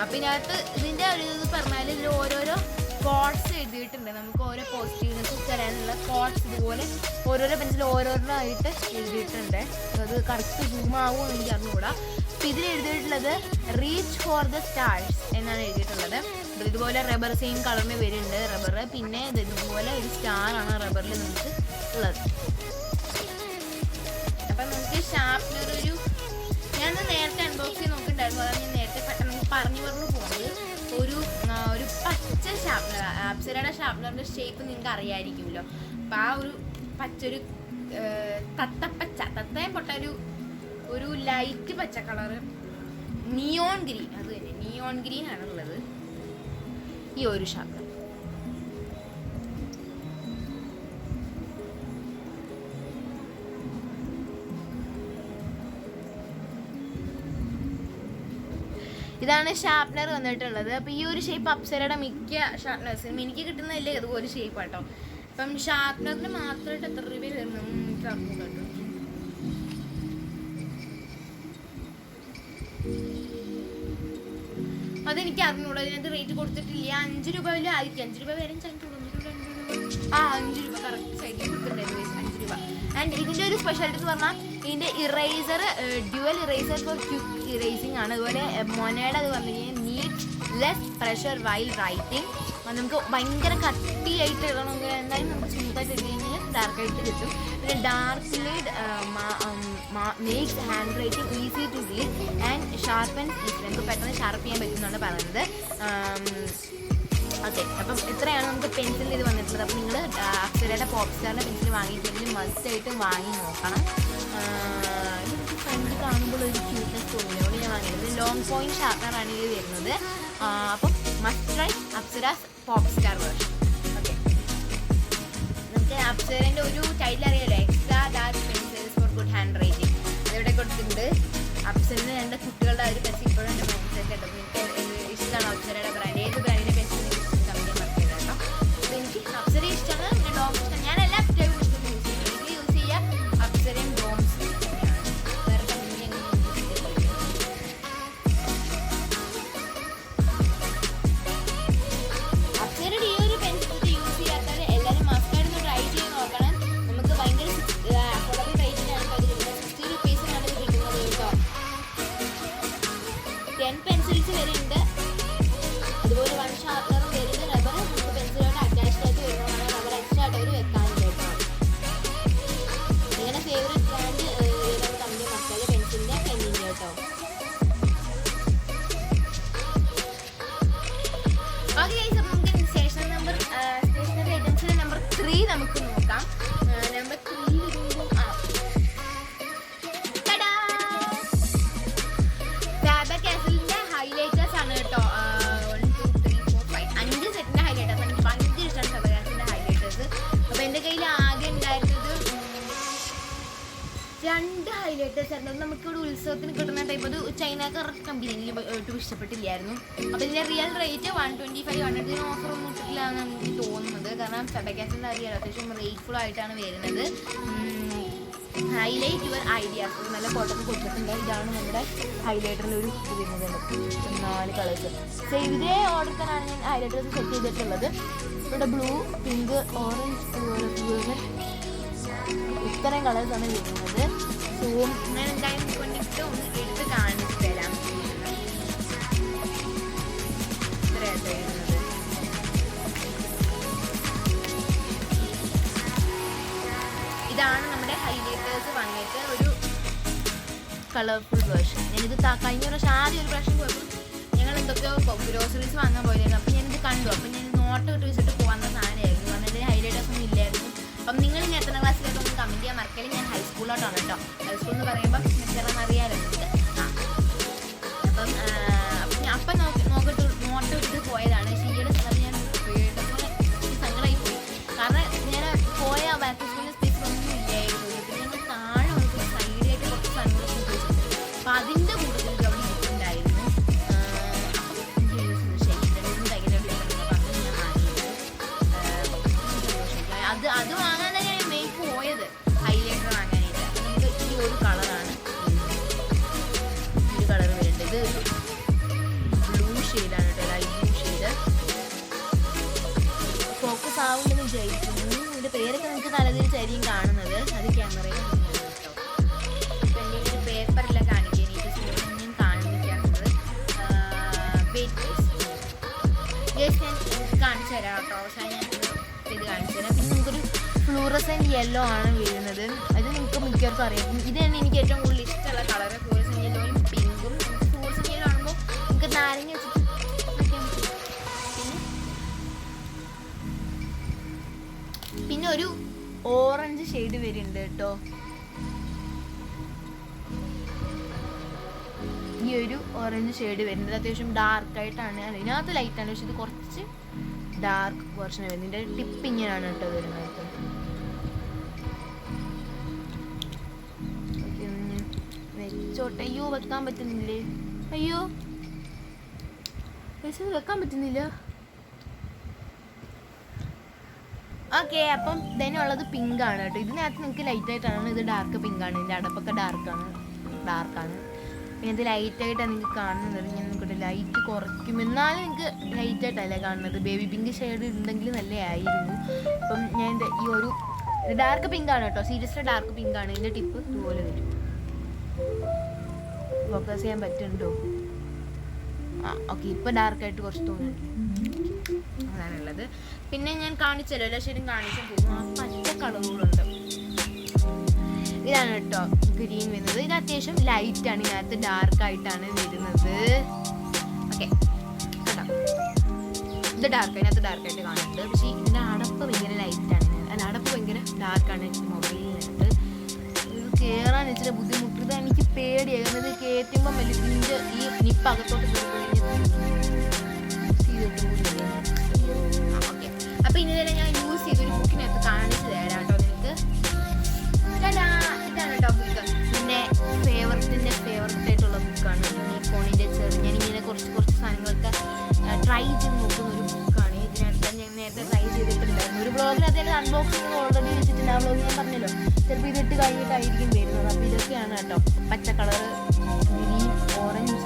അപ്പം ഇതിനകത്ത് ഇതിൻ്റെ ഒരു ഇത് പറഞ്ഞാൽ ഇതിൽ ഓരോരോ കോഡ്സ് എഴുതിയിട്ടുണ്ട്. നമുക്ക് ഓരോ പോസിറ്റീവ്നെസ് തരാനുള്ള കോഡ്സ് ഇതുപോലെ ഓരോരോ പെൻസിൽ ഓരോരോന്നായിട്ട് എഴുതിയിട്ടുണ്ട്. അത് കറക്റ്റ് സൂം ആവുമെന്ന് എനിക്ക് അറിഞ്ഞുകൂടാ. അപ്പം ഇതിൽ എഴുതിയിട്ടുള്ളത് റീച്ച് ഫോർ ദ സ്റ്റാർസ് എന്നാണ് എഴുതിയിട്ടുള്ളത്. ഇതുപോലെ റബ്ബർ സെയിം കളറിന് വരുന്നുണ്ട് റബ്ബർ. പിന്നെ ഇതുപോലെ ഒരു സ്റ്റാറാണ് റബ്ബറിൽ നമുക്ക് ഉള്ളത്. അപ്പം നമുക്ക് ഷാർപ്നർ ഞാൻ നേരത്തെ അൺബോക്സ് ചെയ്ത് നോക്കിയിട്ടുണ്ടായിരുന്നു. അതാണ് ഞാൻ നേരത്തെ പെട്ടെന്ന് പറഞ്ഞു പോകുന്നത്. ഒരു പച്ച ഷാർപ്നർ, അപ്സരയുടെ ഷാർപ്നറിൻ്റെ ഷേപ്പ് നിങ്ങൾക്ക് അറിയാമായിരിക്കുമല്ലോ. അപ്പം ആ ഒരു പച്ചൊരു തത്തയും പൊട്ട ഒരു ലൈറ്റ് പച്ച കളറ്, നിയോൺ ഗ്രീൻ, അത് തന്നെ നിയോൺ ഗ്രീൻ ആണുള്ളത് ഈ ഒരു ഷാർപ്നർ. ഇതാണ് ഷാർപ്നർ വന്നിട്ടുള്ളത്. അപ്പോൾ ഈ ഒരു ഷേപ്പ് അപ്സരയുടെ മിക്ക ഷാർപ്നേഴ്സിനും എനിക്ക് കിട്ടുന്നതല്ലേ അതുപോലെ ഷേപ്പ് കേട്ടോ. അപ്പം ഷാർപ്നറിന് മാത്രമായിട്ട് എത്ര രൂപ വരുന്നു എനിക്ക് അറിഞ്ഞു കേട്ടോ. അതെനിക്ക് അറിഞ്ഞൂടാ, ഇതിനകത്ത് റേറ്റ് കൊടുത്തിട്ടില്ല. 5 രൂപ വല്ല ആയിരിക്കും, 5 രൂപ വരെ 5 രൂപ കറക്റ്റ് സൈഡിൽ കൊടുത്തിട്ടുണ്ടായിരുന്നു, 5 രൂപ. ആൻഡ് ഇതിൻ്റെ ഒരു സ്പെഷ്യാലിറ്റി എന്ന് പറഞ്ഞാൽ ഇതിൻ്റെ eraser dual eraser for quick erasing ആണ്. അതുപോലെ മൊനയുടെ അത് പറഞ്ഞു കഴിഞ്ഞാൽ need less pressure while writing. നമുക്ക് ഭയങ്കര കട്ടിയായിട്ട് ഇടണമെങ്കിൽ എന്തായാലും നമുക്ക് സ്മൂത്തായിട്ട് ഇട്ട് കഴിഞ്ഞാൽ ഡാർക്കായിട്ട് കിട്ടും. പിന്നെ dark lead makes handwriting easy to read and sharpens easy. നമുക്ക് പെട്ടെന്ന് ഷാർപ്പ് ചെയ്യാൻ പറ്റുമെന്നാണ് പറയുന്നത്. ഓക്കെ, അപ്പം ഇത്രയാണ് നമുക്ക് പെൻസിൽ ഇത് വന്നിട്ടുള്ളത്. അപ്പം നിങ്ങൾ അപ്സരയുടെ പോപ്പ് സ്റ്റാറിൻ്റെ പെൻസിൽ വാങ്ങിയിട്ടുണ്ടെങ്കിൽ മസ്റ്റായിട്ട് വാങ്ങി നോക്കണം. എനിക്ക് ഫ്രണ്ട് കാണുമ്പോൾ ഒരു ക്യൂട്ട്നെസ് തോന്നില്ല, അതുകൊണ്ട് ഞാൻ വാങ്ങിയത്. ലോങ് പോയിന്റ് ഷാർപ്പനറാണ് ഇത് വരുന്നത്. അപ്പം must try Apsara's pop star version. Okay, നമുക്ക് അപ്സരൻ്റെ ഒരു ടൈറ്റിൽ അറിയാമല്ലോ, extra dark pencils for good handwriting. അതെവിടെ കൊടുത്തിട്ടുണ്ട്. അപ്സരന് എൻ്റെ കുട്ടികളുടെ ഒരു പെൻസിൽ ഇപ്പോഴും എൻ്റെ മനസ്സിലാക്കി കേട്ടോ. എനിക്ക് ഇഷ്ടമാണ് അപ്സരയുടെ ബ്രാൻഡ്. ഏത് ബ്രാൻഡിൻ്റെ പെൻസിൽ എനിക്ക് അപ്സര ഇഷ്ടമാണ്. പിന്നെ ഡോംസ് ഇഷ്ടം. ഞാൻ എല്ലാ അപ്സരയും യൂസ് ചെയ്യുക, അപ്സരയും ഡോംസ് വേറെ കമ്പനി 2 ഹൈലൈറ്റേഴ്സ് ആയിരുന്നു. നമുക്കിവിടെ ഉത്സവത്തിന് കിട്ടുന്ന ടൈപ്പ് അത് ചൈനക്കാർ കമ്പനിയിൽ ഒട്ടും ഇഷ്ടപ്പെട്ടില്ലായിരുന്നു. അപ്പോൾ ഇതിൻ്റെ റിയൽ റേറ്റ് 125, 100 ഓഫർ ഒന്നും ഇട്ടിട്ടില്ല എന്നാണ് എനിക്ക് തോന്നുന്നത്. കാരണം ചട്ടക്കാസിൻ്റെ അറിയാലോ അത്യാവശ്യം റേറ്റ്ഫുൾ ആയിട്ടാണ് വരുന്നത്. ഹൈലൈറ്റ് യുവർ ഐഡിയാസ് നല്ല ഫോട്ടോസ് കൊടുത്തിട്ടുണ്ട്. ഇതാണ് നമ്മുടെ ഹൈലൈറ്ററിൻ്റെ ഒരു ഇത് വരുന്നത്, 4 കളേഴ്സ്. സെയിം ഇതേ ഓർഡർ തന്നെയാണ് ഞാൻ ഹൈലൈറ്റേഴ്സ് സെറ്റ് ചെയ്തിട്ടുള്ളത്. ഇവിടെ ബ്ലൂ, പിങ്ക്, ഓറഞ്ച്, അതുപോലെ ഇത്രയും കളേഴ്സാണ് വരുന്നത്. സോ ഞാൻ എന്തായാലും കൊണ്ടിട്ട് ഒന്ന് എടുത്ത് കാണിച്ചു തരാം. ഇത്രയായിട്ട് വരുന്നത്. ഇതാണ് നമ്മുടെ ഹൈലൈറ്റേഴ്സ് വന്നിട്ട് ഒരു കളർഫുൾ വേർഷൻ. ഞാനിത് കഴിഞ്ഞ പ്രാവശ്യം ആദ്യം ഒരു പ്രാവശ്യം പോയപ്പോൾ ഞങ്ങൾ എന്തൊക്കെയോ ഗ്രോസറീസ് വാങ്ങാൻ പോയിരുന്നു. അപ്പം ഞാനിത് കണ്ടു. അപ്പം ഞാൻ നോട്ട് ഇട്ട് വെച്ചിട്ട് പോകുന്ന സാധനമായിരുന്നു. വന്നിട്ട് ഹൈലൈറ്റേഴ്സ് ഒന്നും ഇല്ലായിരുന്നു. അപ്പം നിങ്ങൾ ഇനി എത്ര ക്ലാസ്സിലേക്ക് ഒന്ന് കമൻറ്റ് ചെയ്യാൻ മറക്കല്. ഞാൻ ഹൈസ്കൂളിലോട്ടാണ് കേട്ടോ. ഹൈസ്കൂൾ എന്ന് പറയുമ്പോൾ ചെറുതെന്ന് അറിയാമല്ലോ നിങ്ങൾക്ക്. അപ്പം നോട്ട് ഇട്ടിട്ട് പോയതാണ്. പക്ഷേ ഈയുടെ സ്ഥലം ഞാൻ പോലെ സങ്കടമായി പോയി. കാരണം ഞാൻ പോയ ബാക്ക് സ്കൂളിൽ സ്പേസ് ഒന്നും ഇല്ലായിരുന്നു. പിന്നെ ഞങ്ങൾ താഴെ നമുക്ക് സൈഡിലേക്ക് കുറച്ച് സാധനങ്ങളൊക്കെ ഉപയോഗിച്ചിട്ടുണ്ട്. അപ്പം അതിൻ്റെ കൂടുതൽ അവിടെ ഇരിക്കുന്നുണ്ടായിരുന്നു. അത് വാങ്ങാൻ തന്നെയാണ് മെയിൻ പോയത്, ഹൈലൈറ്റർ വാങ്ങാനായിട്ട്. നമുക്ക് ഈ ഒരു കളറാണ്, ഒരു കളർ വരുന്നുണ്ട്. ഇത് ഒരു ബ്ലൂ ഷെയ്ഡാണ് കേട്ടോ, ലൈറ്റ് ബ്ലൂ ഷെയ്ഡ്. ഫോക്കസ് ആവുമെന്ന് വിചാരിക്കുന്നു. ഇതിൻ്റെ പേരൊക്കെ നമുക്ക് തലതിരിച്ചായിരിക്കും കാണുന്നത്. അത് ക്യാമറയിൽ കേട്ടോ. ഇപ്പം എൻ്റെ ഒരു പേപ്പറില്ല കാണിക്കാനായിട്ട് ഞാൻ കാണിക്കാറുള്ളത്. ഞാൻ കാണിച്ചു തരാം കേട്ടോ. പക്ഷേ ഞാൻ ഇത് കാണിച്ചു തരാം. പിന്നെ നമുക്കൊരു ഫ്ലൂറസെൻറ്റ് യെല്ലോ ആണ് വീഴുന്നത്. അത് നിങ്ങൾക്ക് മിക്കവർക്കും അറിയാം. ഇത് തന്നെ എനിക്ക് ഏറ്റവും കൂടുതൽ ഇഷ്ടമുള്ള കളറ്, ഫ്ലൂറസെൻറ്റ് യെല്ലോയും പിങ്കും. ഫ്ലൂറസെൻറ്റ് യെല്ലോ ആകുമ്പോൾ നമുക്ക് നാരങ്ങ വെച്ചിട്ട് പിന്നെ ഒരു ഓറഞ്ച് ഷെയ്ഡ് വരുന്നുണ്ട് കേട്ടോ. ഈ ഒരു ഓറഞ്ച് ഷെയ്ഡ് വരുന്നത് അത്യാവശ്യം ഡാർക്കായിട്ടാണ്. അതിനകത്ത് ലൈറ്റാണ്, പക്ഷെ ഇത് കുറച്ച് ഡാർക്ക് വേർഷൻ വരുന്നത്. ഇതിൻ്റെ ടിപ്പ് ഇങ്ങനെയാണ് കേട്ടോ വരുന്നത്. വെച്ചോട്ടെ. അയ്യോ വെക്കാൻ പറ്റുന്നില്ലേ? അയ്യോ വെച്ചത് വെക്കാൻ പറ്റുന്നില്ല. ഓക്കെ, അപ്പം ഇതിനുള്ളത് പിങ്കാണ് കേട്ടോ. ഇതിനകത്ത് നിങ്ങൾക്ക് ലൈറ്റായിട്ടാണ്. ഇത് ഡാർക്ക് പിങ്കാണ്. ഇതിൻ്റെ അടപ്പൊക്കെ ഡാർക്കാണ്. പിന്നെ ഇത് ലൈറ്റായിട്ടാണ് നിങ്ങൾക്ക് കാണുന്നത്. ഞാൻ നോക്കട്ടെ, ലൈറ്റ് കുറയ്ക്കും. എന്നാലും നിങ്ങൾക്ക് ലൈറ്റായിട്ടല്ലേ കാണുന്നത്. ബേബി പിങ്ക് ഷെയ്ഡ് ഉണ്ടെങ്കിൽ നല്ലതായിരുന്നു. അപ്പം ഞാൻ ഈ ഒരു ഡാർക്ക് പിങ്കാണ് കേട്ടോ. സീരിയസ്ലി ഡാർക്ക് പിങ്കാണ്. ഇതിൻ്റെ ടിപ്പ് ഇതുപോലെ വരും. ഫോക്കസ് ചെയ്യാൻ പറ്റുന്നുണ്ടോ? ഓക്കെ, ഇപ്പോൾ ഡാർക്കായിട്ട് കുറച്ച് തോന്നുന്നുണ്ട്. അതാണുള്ളത്. പിന്നെ ഞാൻ കാണിച്ചല്ലോ, എല്ലാ ഷെയ്ഡും കാണിച്ചു പോകും. പച്ച കളറുകളുണ്ട്. ഇതാണ് കേട്ടോ ഗ്രീൻ വരുന്നത്. ഇത് അത്യാവശ്യം ലൈറ്റാണ്. ഇതിനകത്ത് ഡാർക്കായിട്ടാണ് വരുന്നത്. ഓക്കെ കേട്ടോ, ഇത് ഡാർക്ക്, ഇതിനകത്ത് ഡാർക്കായിട്ട് കാണുന്നുണ്ട്. പക്ഷേ ഇതിൻ്റെ അടപ്പ് ഭയങ്കര ലൈറ്റാണ്. അല്ല, അടപ്പ് ഭയങ്കര ഡാർക്കാണ് മൊബൈലിനകത്ത്. ഇത് കയറാൻ വെച്ചിട്ട് ബുദ്ധിമുട്ട്. എനിക്ക് പേടിയാകുന്നത് കയറ്റുമ്പം വലിയ ഈ നിപ്പ് അകത്തോട്ട് ഓക്കെ. അപ്പം ഇനി തന്നെ ഞാൻ യൂസ് ചെയ്തൊരു ബുക്കിനകത്ത് കാണിച്ചു തരാം കേട്ടോ നിങ്ങൾക്ക്. ഇതാണ് കേട്ടോ ബുക്ക്. പിന്നെ ഫേവററ്റ് ആയിട്ടുള്ള ബുക്കാണ്. യൂണിക്കോണിൻ്റെ ഞാനിങ്ങനെ കുറച്ച് സാധനങ്ങളൊക്കെ ട്രൈ ചെയ്ത് നോക്കുന്ന ഒരു ബുക്കാണ്. ഇതിനകത്ത് ഞാൻ നേരത്തെ ട്രൈ ചെയ്തിട്ടുണ്ടായിരുന്നു. ഒരു ബ്ലോഗിൽ അതിൻ്റെ അൺബോക്സിങ് ഓൾറെഡി വെച്ചിട്ടുണ്ട്. ആ ബ്ലോഗ് ഞാൻ പറഞ്ഞല്ലോ, ചിലപ്പോൾ ഇതിട്ട് കഴിഞ്ഞിട്ടായിരിക്കും വരുന്നത്. അപ്പോൾ ഇതൊക്കെയാണ് കേട്ടോ. പച്ച colour, green, orange,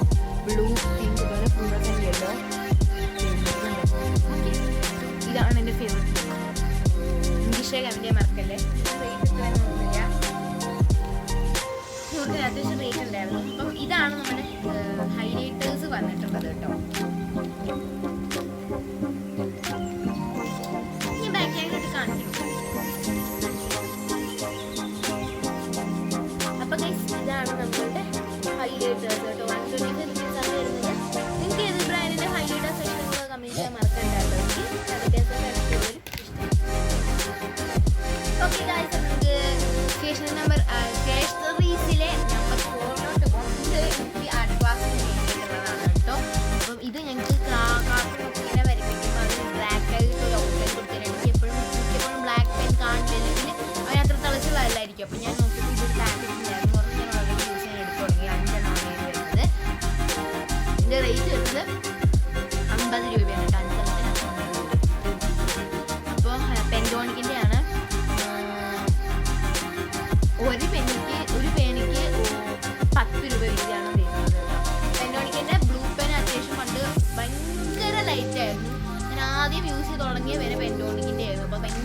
blue, pink, അതുപോലെ ഫ്ലൂറസെൻറ്റ് യെല്ലോ. ഇതാണ് എൻ്റെ ഫേവററ്റ്. ഇംഗ്ലീഷ് കമൻറ്റ് മറക്കല്ലേ. അത്യാവശ്യം റേറ്റ് ഉണ്ടായിരുന്നു. അപ്പം ഇതാണ് നമ്മുടെ ഹൈലൈറ്റേഴ്സ് വന്നിട്ടുള്ളത് കേട്ടോ. ഇനി ബാക്കിയായിട്ട് കാണിക്കും. അപ്പൊ ഇതാണ് നമ്മളുടെ ഹൈലൈറ്റേഴ്സ് കേട്ടോ. 125 rupees ആണ് വരുന്നത്. നിങ്ങൾക്ക് ഏത് ബ്രാൻഡിന്റെ ഹൈലൈറ്റേഴ്സ് ഇഷ്ടമുള്ള കമന്റ് ചെയ്യാൻ മറക്കണ്ടായിരുന്നു. ഓക്കെ ഗൈസ്, നമുക്ക് സ്റ്റേഷൻ നമ്പർ കേഷറീസിലെ നമ്പർ 4 അഡ്വാൻസ് ചെയ്തിട്ടുള്ളതാണ് കേട്ടോ. അപ്പം ഇത് ഞങ്ങൾക്ക് കാർട്ടൂണൊക്കെ ഇങ്ങനെ വരയ്ക്കുമ്പോൾ അത് ബ്ലാക്ക് ആയിട്ട് ഒരു ഔട്ട്ലൈൻ കൊടുത്തത്. എനിക്ക് എപ്പോഴും ബ്ലാക്ക് പെൻ കാണില്ലെങ്കിൽ അതിനത്ര തിളച്ചുള്ളതായിരിക്കും. അപ്പം ഞാൻ നോക്കിയപ്പോൾ ഇത് ബ്ലാക്ക്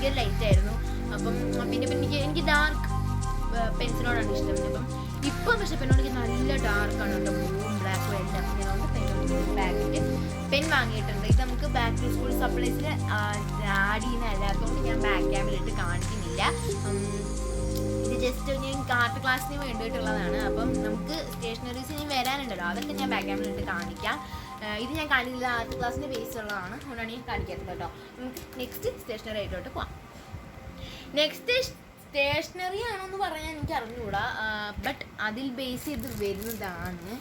ഭയങ്കര ലൈറ്റായിരുന്നു. അപ്പം പിന്നെ എനിക്ക് ഡാർക്ക് പെൻസിനോടാണ് ഇഷ്ടം. അപ്പം ഇപ്പം പക്ഷെ പെന്നോട് നല്ല ഡാർക്കാണ് കേട്ടോ, ബ്ലൂവും ബ്ലാക്കും എല്ലാം. ഞാനോട് പാക്കറ്റ് പെൻ വാങ്ങിയിട്ടുണ്ട്. ഇത് നമുക്ക് ബാക്ക് ടു സ്കൂൾ സപ്ലൈസിൽ ആഡ് ചെയ്യുന്ന അല്ലാത്തതുകൊണ്ട് ഞാൻ ബാക്ക് ക്യാമിലിട്ട് കാണിക്കുന്നില്ല. ഇത് ജസ്റ്റ് ഞാൻ ആർട്ട് ക്ലാസ്സിന് വേണ്ടിയിട്ടുള്ളതാണ്. അപ്പം നമുക്ക് സ്റ്റേഷനറീസ് ഇനി വരാനുണ്ടല്ലോ, അതൊക്കെ ഞാൻ ബാക്ക് ക്യാമിലിട്ട് കാണിക്കാം. ഇത് ഞാൻ കാണിക്കില്ല, ആർട്ട് ക്ലാസ്സിൻ്റെ ബേസ് ഉള്ളതാണ്, അതുകൊണ്ടാണ് ഞാൻ കാണിക്കാത്തത് കേട്ടോ. നമുക്ക് നെക്സ്റ്റ് സ്റ്റേഷനറി ആയിട്ടോട്ട് പോവാം. നെക്സ്റ്റ് സ്റ്റേഷനറി ആണെന്ന് പറയാൻ എനിക്ക് അറിഞ്ഞുകൂടാ, ബട്ട് അതിൽ ബേസ് ചെയ്ത് വരുന്നതാണ്.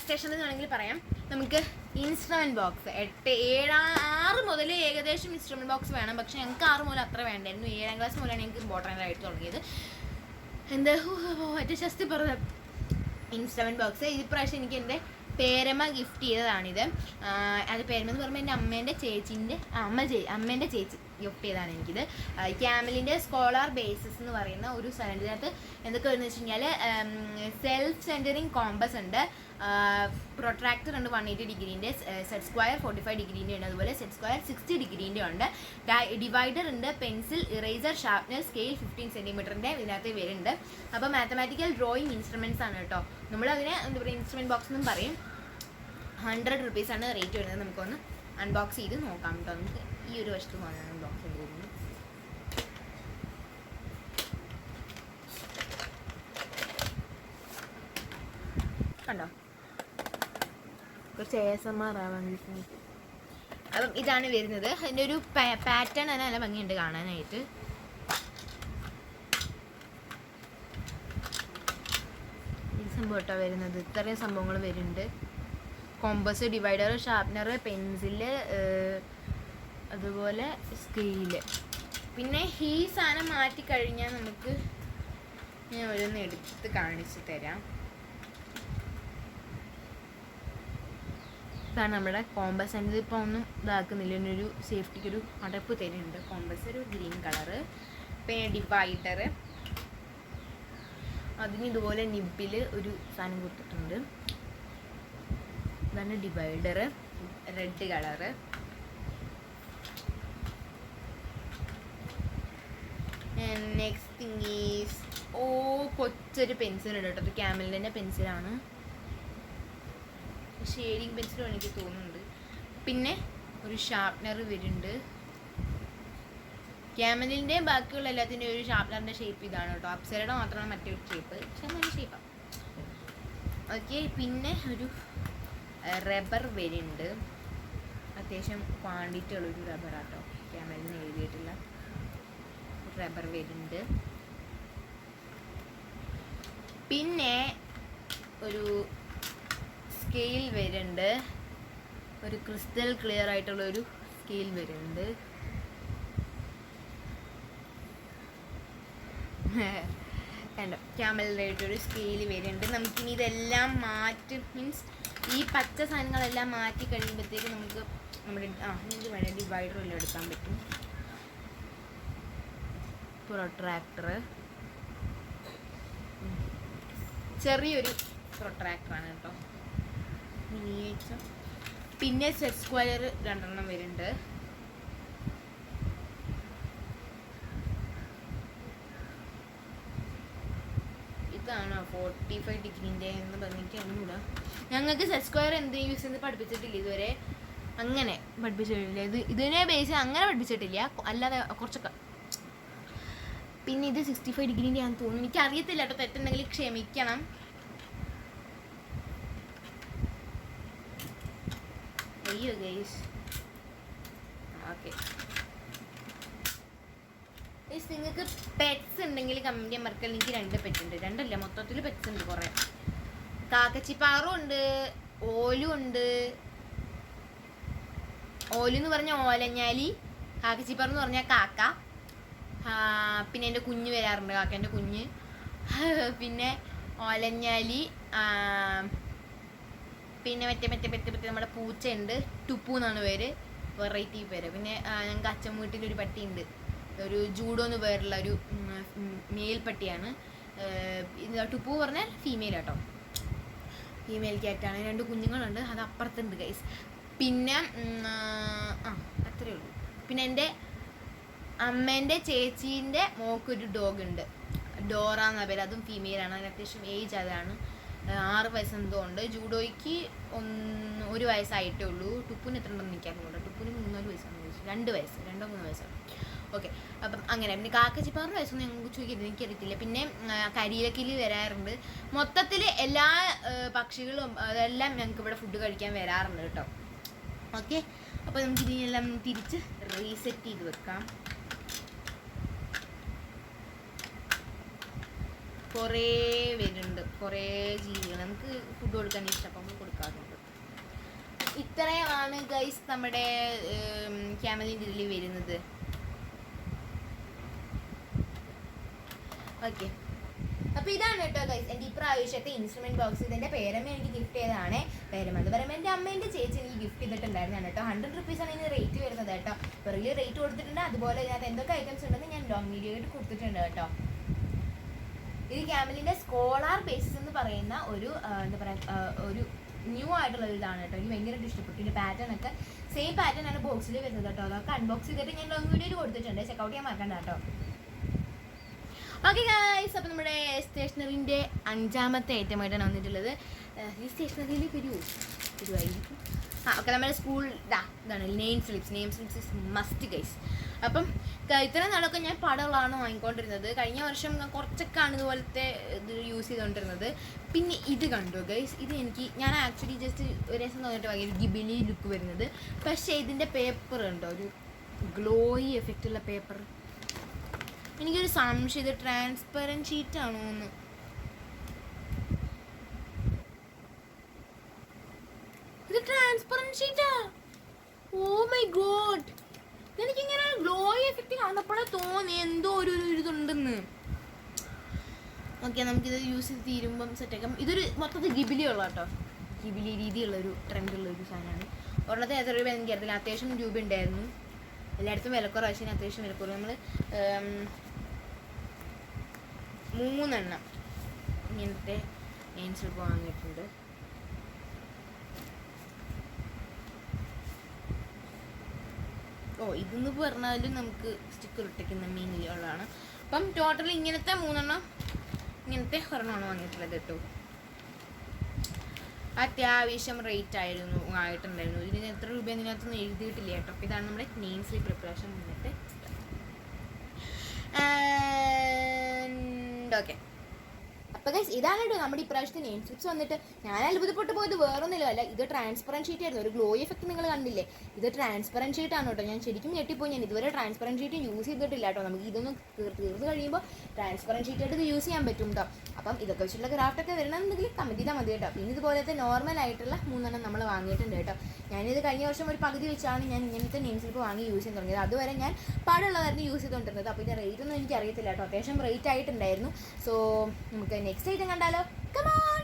സ്റ്റേഷനറി ആണെങ്കിൽ പറയാം. നമുക്ക് ഇൻസ്ട്രുമെൻറ്റ് ബോക്സ് 6 മുതൽ ഏകദേശം ഇൻസ്ട്രുമെൻറ്റ് ബോക്സ് വേണം. പക്ഷേ ഞങ്ങൾക്ക് 6 മുതൽ അത്ര വേണ്ടായിരുന്നു. 7ാം ക്ലാസ് മുതലാണ് ഞങ്ങൾക്ക് ഇമ്പോർട്ടൻ്റ് ആയിട്ട് തുടങ്ങിയത്. എന്താ ഏറ്റവും ശസ്തി പറഞ്ഞ ഇൻസ്ട്രുമെൻറ്റ് ബോക്സ് ഇപ്രാവശ്യം എനിക്ക് എൻ്റെ പേരമ്മ ഗിഫ്റ്റ് ചെയ്തതാണിത്. അത് പേരമ്മ എന്ന് പറയുമ്പോൾ എൻ്റെ അമ്മേൻ്റെ ചേച്ചി ഗിഫ്റ്റ് ചെയ്തതാണ് എനിക്കിത്. ക്യാമലിൻ്റെ സ്കോളാർ ബേസിസ് എന്ന് പറയുന്ന ഒരു സ്ഥലം. ഇതിനകത്ത് എന്തൊക്കെ വരുന്നത് വെച്ച് കഴിഞ്ഞാൽ സെൽഫ് സെൻറ്ററിങ് കോമ്പസ് ഉണ്ട്, പ്രൊട്രാക്ടർ ഉണ്ട് 180 ഡിഗ്രീൻ്റെ, സെറ്റ് സ്ക്വയർ 45 ഡിഗ്രീൻ്റെ ഉണ്ട്, അതുപോലെ സെറ്റ് സ്ക്വയർ 60 ഡിഗ്രീൻ്റെ ഉണ്ട്, ഡിവൈഡർ ഉണ്ട്, പെൻസിൽ, ഇറേസർ, ഷാർപ്നർ, സ്കെയിൽ 15 സെൻറ്റിമീറ്ററിൻ്റെ ഇതിനകത്ത് വരുന്നുണ്ട്. അപ്പോൾ മാത്തമാറ്റിക്കൽ ഡ്രോയിങ് ഇൻസ്ട്രുമെൻറ്റ്സ് ആണ് കേട്ടോ. നമ്മളതിനെ എന്താ പറയുക ഇൻസ്ട്രുമെൻറ്റ് ബോക്സ് എന്നും പറയും. 100 റുപ്പീസാണ് റേറ്റ് വരുന്നത്. നമുക്കൊന്ന് അൺബോക്സ് ചെയ്ത് നോക്കാം കേട്ടോ. നമുക്ക് ഈ ഒരു വശത്ത് പോകാനാണ് അൺബോക്സ് ചെയ്തിരുന്നത്. കണ്ടോ, കുറച്ച് ASMR ആവാൻ വേണ്ടി. അപ്പം ഇതാണ് വരുന്നത്. അതിൻ്റെ ഒരു പാറ്റേൺ തന്നെ നല്ല ഭംഗിയുണ്ട് കാണാനായിട്ട്. ഈ സംഭവം കേട്ടോ വരുന്നത്. ഇത്രയും സംഭവങ്ങൾ വരുന്നുണ്ട്. കോമ്പസ്, ഡിവൈഡർ, ഷാർപ്നർ, പെൻസില്, അതുപോലെ സ്കെയില്. പിന്നെ ഈ സാധനം മാറ്റിക്കഴിഞ്ഞാൽ നമുക്ക് ഞാൻ ഓരോന്ന് എടുത്ത് കാണിച്ചു തരാം. ഇതാണ് നമ്മുടെ കോമ്പസ്. അതിൻ്റെ ഇപ്പോൾ ഒന്നും ഇതാക്കുന്നില്ല, ഒരു സേഫ്റ്റിക്ക് ഒരു അടപ്പ് തരുന്നുണ്ട്. കോമ്പസ് ഒരു ഗ്രീൻ കളറ്. പിന്നെ ഡിവൈഡർ, അതിന് ഇതുപോലെ നിബിൽ ഒരു സാധനം കൊടുത്തിട്ടുണ്ട്. ഇതാണ് divider, red colour. Next thing is കൊച്ചൊരു പെൻസിലുണ്ട് കേട്ടോ. അത് ക്യാമലിൻ്റെ പെൻസിലാണ്, ഷെയ്ഡിങ് പെൻസിലും എനിക്ക് തോന്നുന്നുണ്ട്. പിന്നെ ഒരു ഷാർപ്നർ വരുന്നുണ്ട്. ക്യാമലിൻ്റെ ബാക്കിയുള്ള എല്ലാത്തിൻ്റെ ഒരു ഷാർപ്നറിൻ്റെ ഷേപ്പ് ഇതാണ് കേട്ടോ. അപ്സരയുടെ മാത്രമാണ് മറ്റൊരു ഷേപ്പ്, പക്ഷെ നല്ല ഷേപ്പാണ്. ഓക്കെ, പിന്നെ ഒരു റബ്ബർ വരുന്നുണ്ട്. അത്യാവശ്യം ക്വാണ്ടിറ്റി ഉള്ളൊരു റബ്ബറാട്ടോ. ക്യാമലിന് എഴുതിയിട്ടുള്ള റബ്ബർ വരുന്നുണ്ട്. പിന്നെ ഒരു സ്കെയിൽ വരുന്നുണ്ട്. ഒരു ക്രിസ്റ്റൽ ക്ലിയർ ആയിട്ടുള്ളൊരു സ്കെയിൽ വരുന്നുണ്ട്. കണ്ടോ, ക്യാമലിനായിട്ടൊരു സ്കെയിൽ വരുന്നുണ്ട്. നമുക്കിനി ഇതെല്ലാം മീൻസ് ഈ പച്ച സാധനങ്ങളെല്ലാം മാറ്റി കഴിയുമ്പോഴത്തേക്ക് നമുക്ക് നമ്മുടെ നിങ്ങൾക്ക് വേണമെങ്കിൽ ഡിവൈഡർ എല്ലാം എടുക്കാൻ പറ്റും. പ്രൊട്രാക്ടർ, ചെറിയൊരു പ്രൊട്രാക്ടറാണ് കേട്ടോ, മിനിയേച്ചർ. പിന്നെ സെറ്റ് സ്ക്വയർ 2 വരുന്നുണ്ട്. ഇതാണോ 45 ഡിഗ്രീൻ്റെ എന്ന് പറഞ്ഞിട്ട് ഒന്നുകൂടാ. ഞങ്ങൾക്ക് സെറ്റ് സ്ക്വയർ എന്ത് യൂസ് ചെയ്ത് പഠിപ്പിച്ചിട്ടില്ല ഇതുവരെ, അങ്ങനെ പഠിപ്പിച്ചിട്ടില്ല. ഇതിനെ ബേസ് അങ്ങനെ പഠിപ്പിച്ചിട്ടില്ല, അല്ലാതെ കുറച്ചൊക്കെ. പിന്നെ ഇത് 65 ഡിഗ്രീൻ്റെ ആണെന്ന് തോന്നുന്നു, എനിക്ക് അറിയത്തില്ല കേട്ടോ, തെറ്റുണ്ടെങ്കിൽ ക്ഷമിക്കണം. അയ്യോ ഗൈസ്. ഓക്കെ, നിങ്ങൾക്ക് പെറ്റ്സ് ഉണ്ടെങ്കിൽ കമൻറ്റ് ചെയ്യാൻ മറക്കല്ല. എനിക്ക് 2 പെറ്റ് ഉണ്ട്, 2 അല്ല മൊത്തത്തിൽ പെറ്റ്സ് ഉണ്ട് കുറേ. കാക്കച്ചിപ്പാറും ഉണ്ട്, ഓലും ഉണ്ട്. ഓലെന്ന് പറഞ്ഞാൽ ഓലഞ്ഞാലി, കാക്കച്ചിപ്പാറു എന്ന് പറഞ്ഞാൽ കാക്ക. പിന്നെ എൻ്റെ കുഞ്ഞ് വരാറുണ്ട്, കാക്കേൻ്റെ കുഞ്ഞ്. പിന്നെ ഓലഞ്ഞാലി, പിന്നെ മറ്റേ നമ്മുടെ പൂച്ചയുണ്ട്, ടുപ്പു എന്നാണ് പേര്, വെറൈറ്റി പേര്. പിന്നെ ഞങ്ങൾക്ക് അച്ഛൻ വീട്ടിലൊരു പട്ടിയുണ്ട്, ഒരു ജൂഡോ എന്ന് പേരുള്ള ഒരു മെയിൽ പട്ടിയാണ്. ടുപ്പു പറഞ്ഞാൽ ഫീമെയിൽ കേട്ടോ, ഫീമെയിൽ ക്യാറ്റാണ്. 2 കുഞ്ഞുങ്ങളുണ്ട്, അത് അപ്പുറത്തുണ്ട് ഗൈസ്. പിന്നെ അത്രയേ ഉള്ളൂ. പിന്നെ എൻ്റെ അമ്മേൻ്റെ ചേച്ചീൻ്റെ മോക്കൊരു ഡോഗ് ഉണ്ട്, ഡോറ എന്ന പേര്. അതും ഫീമെയിലാണ്. അതിന് അത്യാവശ്യം ഏജ് അതാണ്, 6 വയസ്സ് എന്തോ ഉണ്ട്. ജൂഡോയ്ക്ക് 1 വയസ്സായിട്ടേ ഉള്ളൂ. ടുപ്പുന് എത്ര ഉണ്ടെന്ന് എനിക്കറിഞ്ഞൂടാ. ടുപ്പുന് 3 വയസ്സാണ്, 2 വയസ്സ് 2-3 വയസ്സാണ്. ഓക്കെ, അപ്പം അങ്ങനെ. പിന്നെ കാക്കച്ചിപ്പാറിന് വയസ്സൊന്നും ഞങ്ങൾക്ക് ചോദിക്കരുത്, എനിക്കറിയത്തില്ല. പിന്നെ കരിയിലക്കിളി വരാറുണ്ട്. മൊത്തത്തിൽ എല്ലാ പക്ഷികളും അതെല്ലാം ഞങ്ങൾക്ക് ഇവിടെ ഫുഡ് കഴിക്കാൻ വരാറുണ്ട് കേട്ടോ. ഓക്കെ, അപ്പോൾ നമുക്ക് ഇതിനെല്ലാം തിരിച്ച് റീസെറ്റ് ചെയ്ത് വെക്കാം. കുറേ വരുന്നുണ്ട്, കുറേ ജീവികൾ. നമുക്ക് ഫുഡ് കൊടുക്കാൻ ഇഷ്ടം, നമ്മൾ കൊടുക്കാറുണ്ട്. ഇത്രയുമാണ് ഗൈസ് നമ്മുടെ ക്യാമലിൻ്റെ ഇതിൽ വരുന്നത്. ഓക്കെ, അപ്പോൾ ഇതാണ് കേട്ടോ ഗൈസ് എൻ്റെ ഇപ്രാവശ്യത്തെ ഇൻസ്ട്രുമെൻറ്റ് ബോക്സ്. ഇതിൻ്റെ പേരമ്മ എനിക്ക് ഗിഫ്റ്റ് ചെയ്തതാണ്. പേരമ്മ അത് പറയുമ്പോൾ എൻ്റെ അമ്മേൻ്റെ ചേച്ചി എനിക്ക് ഗിഫ്റ്റ് ചെയ്തിട്ടുണ്ടായിരുന്നതാണ് കേട്ടോ. 100 റുപ്പീസാണ് ഇതിന് റേറ്റ് വരുന്നത് കേട്ടോ. പുറകിൽ റേറ്റ് കൊടുത്തിട്ടുണ്ട്. അതുപോലെ ഇതിനകത്ത് എന്തൊക്കെ ഐറ്റംസ് ഉണ്ടെന്ന് ഞാൻ ലോങ് വീഡിയോ ആയിട്ട് കൊടുത്തിട്ടുണ്ട് കേട്ടോ. ഇത് ക്യാമലിൻ്റെ സ്കോളാർ ബേസിസ് എന്ന് പറയുന്ന ഒരു എന്താ പറയുക, ഒരു ന്യൂ ആയിട്ടുള്ള ഒരു ഇതാണ് കേട്ടോ. എനിക്ക് ഭയങ്കരമായിട്ട് ഇഷ്ടപ്പെട്ടു. ഇതിൻ്റെ പാറ്റേൺ ഒക്കെ സെയിം പാറ്റേൺ ആണ് ബോക്സിൽ വരുന്നത് കേട്ടോ. അതൊക്കെ അൺബോക്സ് ചെയ്തിട്ട് ഞാൻ ലോങ് വീഡിയോയിൽ കൊടുത്തിട്ടുണ്ട്, ചെക്കൗട്ട് ചെയ്യാൻ മറക്കണ്ട കേട്ടോ. ഓക്കെ ഗൈസ്, അപ്പോൾ നമ്മുടെ സ്റ്റേഷനറിൻ്റെ 5ാമത്തെ ഐറ്റമായിട്ടാണ് വന്നിട്ടുള്ളത്. ഈ സ്റ്റേഷനറിയിൽ വരുമായിരിക്കും. ഓക്കെ, നമ്മുടെ സ്കൂൾ ഇതാണ് name slips is must guys. അപ്പം ഇത്രയും നാളൊക്കെ ഞാൻ പടകളാണ് വാങ്ങിക്കൊണ്ടിരുന്നത്. കഴിഞ്ഞ വർഷം കുറച്ചൊക്കെയാണ് ഇതുപോലത്തെ ഇത് യൂസ് ചെയ്തുകൊണ്ടിരുന്നത്. പിന്നെ ഇത് കണ്ടു ഗൈസ്, ഇത് ഞാൻ ആക്ച്വലി ജസ്റ്റ് ഒരു രസം തോന്നിയിട്ട് ഭയങ്കര ഗിബിലി ലുക്ക് വരുന്നത്. പക്ഷേ ഇതിൻ്റെ പേപ്പർ ഉണ്ടോ, ഒരു ഗ്ലോയി എഫക്റ്റുള്ള പേപ്പർ. എനിക്കൊരു സംശയം, ഇത് ട്രാൻസ്പെറൻറ്റ് ഷീറ്റാണോ എന്ന്. ഇത് ട്രാൻസ്പെറൻറ്റ് ഷീറ്റാ. ഓ മൈ ഗോഡ്, എനിക്കിങ്ങനെ ഗ്ലോയി എഫക്റ്റ് കാണുമ്പോഴേ തോന്നി എന്തോ ഒരു ഇതുണ്ടെന്ന്. ഓക്കെ, നമുക്കിത് യൂസ് ചെയ്ത് തീരുമ്പം സെറ്റാക്കാം. ഇതൊരു മൊത്തത്തിൽ ഗിബിലി ഉള്ള കേട്ടോ, ഗിബിലി രീതിയുള്ളൊരു ട്രെൻഡുള്ളൊരു സാധനമാണ്. ഒരെണ്ണത്തിന് എത്ര രൂപ എനിക്കറിയില്ല, അത്യാവശ്യം രൂപ ഉണ്ടായിരുന്നു. എല്ലായിടത്തും വിലക്കുറവ്, പക്ഷേ അത്യാവശ്യം വിലക്കുറവ്. നമ്മൾ 3 എണ്ണം ഇങ്ങനത്തെ നെയിം സ്ലിപ്പ് വാങ്ങിയിട്ടുണ്ട്. ഇതെന്ന് പറഞ്ഞാലും നമുക്ക് സ്റ്റിക്കർ ഇട്ടിരിക്കുന്ന മീനിലുള്ളതാണ്. അപ്പം ടോട്ടൽ ഇങ്ങനത്തെ 3 എണ്ണം, ഇങ്ങനത്തെ ഒരെണ്ണമാണ് വാങ്ങിയിട്ടുള്ളത് കേട്ടോ. അത്യാവശ്യം റേറ്റ് ആയിട്ടുണ്ടായിരുന്നു. ഇതിന് എത്ര രൂപ ഇതിനകത്തൊന്നും എഴുതിയിട്ടില്ല കേട്ടോ. അപ്പോൾ ഇതാണ് നമ്മുടെ നെയിം സ്ലിപ്പ് പ്രിപ്പറേഷൻ വന്നിട്ട്. ഓക്കെ, അപ്പോൾ ഗൈസ് ഇതാണ് കേട്ടോ നമ്മുടെ ഇപ്രാവശ്യത്തെ നെയിം സ്ലിപ്സ് വന്നിട്ട്. ഞാൻ അത്ഭുതപ്പെട്ടു പോയത് വേറൊന്നുമില്ല, ഇത് ട്രാൻസ്പെറൻറ്റ് ഷീറ്റ് ആയിരുന്നു. ഒരു ഗ്ലോയി എഫക്റ്റ് നിങ്ങൾ കണ്ടില്ലേ, ഇത് ട്രാൻസ്പെറൻറ്റ് ഷീറ്റാണ് കേട്ടോ. ഞാൻ ശരിക്കും ഞെട്ടിപ്പോയി. ഞാൻ ഇതുവരെ ട്രാൻസ്പെറൻറ്റ് ഷീറ്റ് യൂസ് ചെയ്തിട്ടില്ല കേട്ടോ. നമുക്ക് ഇതൊന്ന് തീർന്ന് കഴിയുമ്പോൾ ട്രാൻസ്പെറൻറ്റ് ഷീറ്റായിട്ട് ഇത് യൂസ് ചെയ്യാൻ പറ്റും കേട്ടോ. അപ്പം ഇതൊക്കെ വെച്ചിട്ടുള്ള ക്രാഫ്റ്റൊക്കെ വരണമെന്നുണ്ടെങ്കിൽ കമൻറ്റ് ചെയ്താൽ മതി കേട്ടോ. പിന്നെ ഇതുപോലത്തെ നോർമൽ ആയിട്ടുള്ള 3 എണ്ണം നമ്മൾ വാങ്ങിയിട്ടുണ്ട് കേട്ടോ. ഞാനിത് കഴിഞ്ഞ വർഷം ഒരു പകുതി വെച്ചാണ് ഞാൻ ഇങ്ങനത്തെ നെയിം സ്ലിപ്പ് വാങ്ങി യൂസ് ചെയ്യാൻ തുടങ്ങിയത്. അതുവരെ ഞാൻ പാടുള്ളതായിരുന്നു യൂസ് ചെയ്തുകൊണ്ടിരുന്നത്. അപ്പോൾ ഇതിൻ്റെ റേറ്റ് ഒന്നും എനിക്ക് അറിയത്തില്ല കേട്ടോ. അത്യാവശ്യം റേറ്റ് ആയിട്ടുണ്ടായിരുന്നു. സോ നമുക്ക് നെക്സ്റ്റ് ഐറ്റം കണ്ടാലോ. കമോൺ.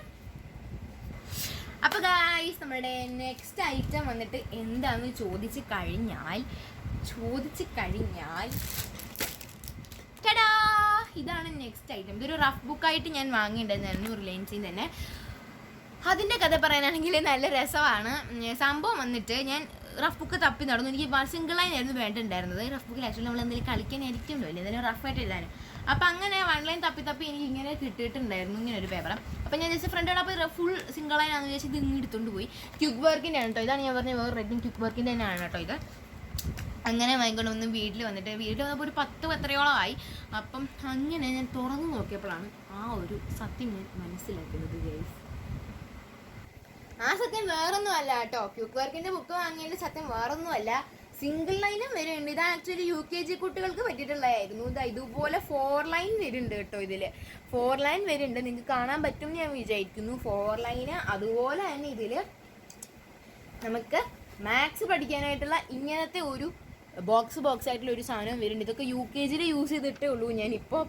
അപ്പോൾ ഗൈസ് നമ്മുടെ നെക്സ്റ്റ് ഐറ്റം വന്നിട്ട് എന്താണെന്ന് ചോദിച്ച് കഴിഞ്ഞാൽ ടടാ, ഇതാണ് നെക്സ്റ്റ് ഐറ്റം. ഇതൊരു റഫ് ബുക്കായിട്ട് ഞാൻ വാങ്ങിയിട്ടുണ്ടായിരുന്നു റിലയൻസിൽ തന്നെ. അതിൻ്റെ കഥ പറയാനാണെങ്കിൽ നല്ല രസമാണ്. സംഭവം വന്നിട്ട് ഞാൻ റഫ് ബുക്ക് തപ്പി നടന്നു. എനിക്ക് സിംഗിൾ ലൈനായിരുന്നു വേണ്ടിയിട്ടുണ്ടായിരുന്നത്. റഫ് ബുക്കിൽ ആക്ച്വലി നമ്മൾ എന്തെങ്കിലും കളിക്കാനായിരിക്കുമല്ലോ അല്ലേ, എന്തെങ്കിലും റഫായിട്ട് എഴുതാനും. അപ്പോൾ അങ്ങനെ 1 ലൈൻ തപ്പി എനിക്ക് ഇങ്ങനെ കിട്ടിയിട്ടുണ്ടായിരുന്നു, ഇങ്ങനെ ഒരു പേപ്പർ. അപ്പോൾ ഞാൻ ജസ്റ്റ് ഫ്രണ്ടോട് അപ്പോൾ ഫുൾ സിംഗിൾ ലൈനാണെന്ന് വിചാരിച്ച് ഇത് ഇങ്ങനെ എടുത്തുകൊണ്ട് പോയി. ക്യുക്ക് വർക്കിൻ്റെ ആണ് കേട്ടോ. ഇതാണ് ഞാൻ പറഞ്ഞ വേറെ റെഡിങ് ക്യുക്ക് വർക്കിൻ്റെ തന്നെയാണ് കേട്ടോ ഇത്. അങ്ങനെ വാങ്ങിക്കൊണ്ട് വന്ന് വീട്ടിൽ വന്നപ്പോൾ ഒരു 10 ആയി. അപ്പം അങ്ങനെ ഞാൻ തുറന്നു നോക്കിയപ്പോഴാണ് ആ ഒരു സത്യം ഞാൻ മനസ്സിലാക്കുന്നത് ഗൈസ്. ആ സത്യം വേറൊന്നും അല്ല കേട്ടോ. ക്യൂക്ക് വർക്കിൻ്റെ ബുക്ക് വാങ്ങിയതിൻ്റെ സത്യം വേറൊന്നും അല്ല, സിംഗിൾ ലൈനും വരുന്നുണ്ട്. ഇത് ആക്ച്വലി UKG കുട്ടികൾക്ക് പറ്റിയിട്ടുള്ളതായിരുന്നു. ഇതുപോലെ 4 ലൈൻ വരുന്നുണ്ട് കേട്ടോ. ഇതിൽ 4 ലൈൻ വരുന്നുണ്ട്, നിങ്ങൾക്ക് കാണാൻ പറ്റും ഞാൻ വിചാരിക്കുന്നു. 4 ലൈന്. അതുപോലെ തന്നെ ഇതിൽ നമുക്ക് മാത്സ് പഠിക്കാനായിട്ടുള്ള ഇങ്ങനത്തെ ഒരു ബോക്സ് ആയിട്ടുള്ള ഒരു സാധനം വരുന്നുണ്ട്. ഇതൊക്കെ UKGയിൽ യൂസ് ചെയ്തിട്ടേ ഉള്ളൂ. ഞാനിപ്പോൾ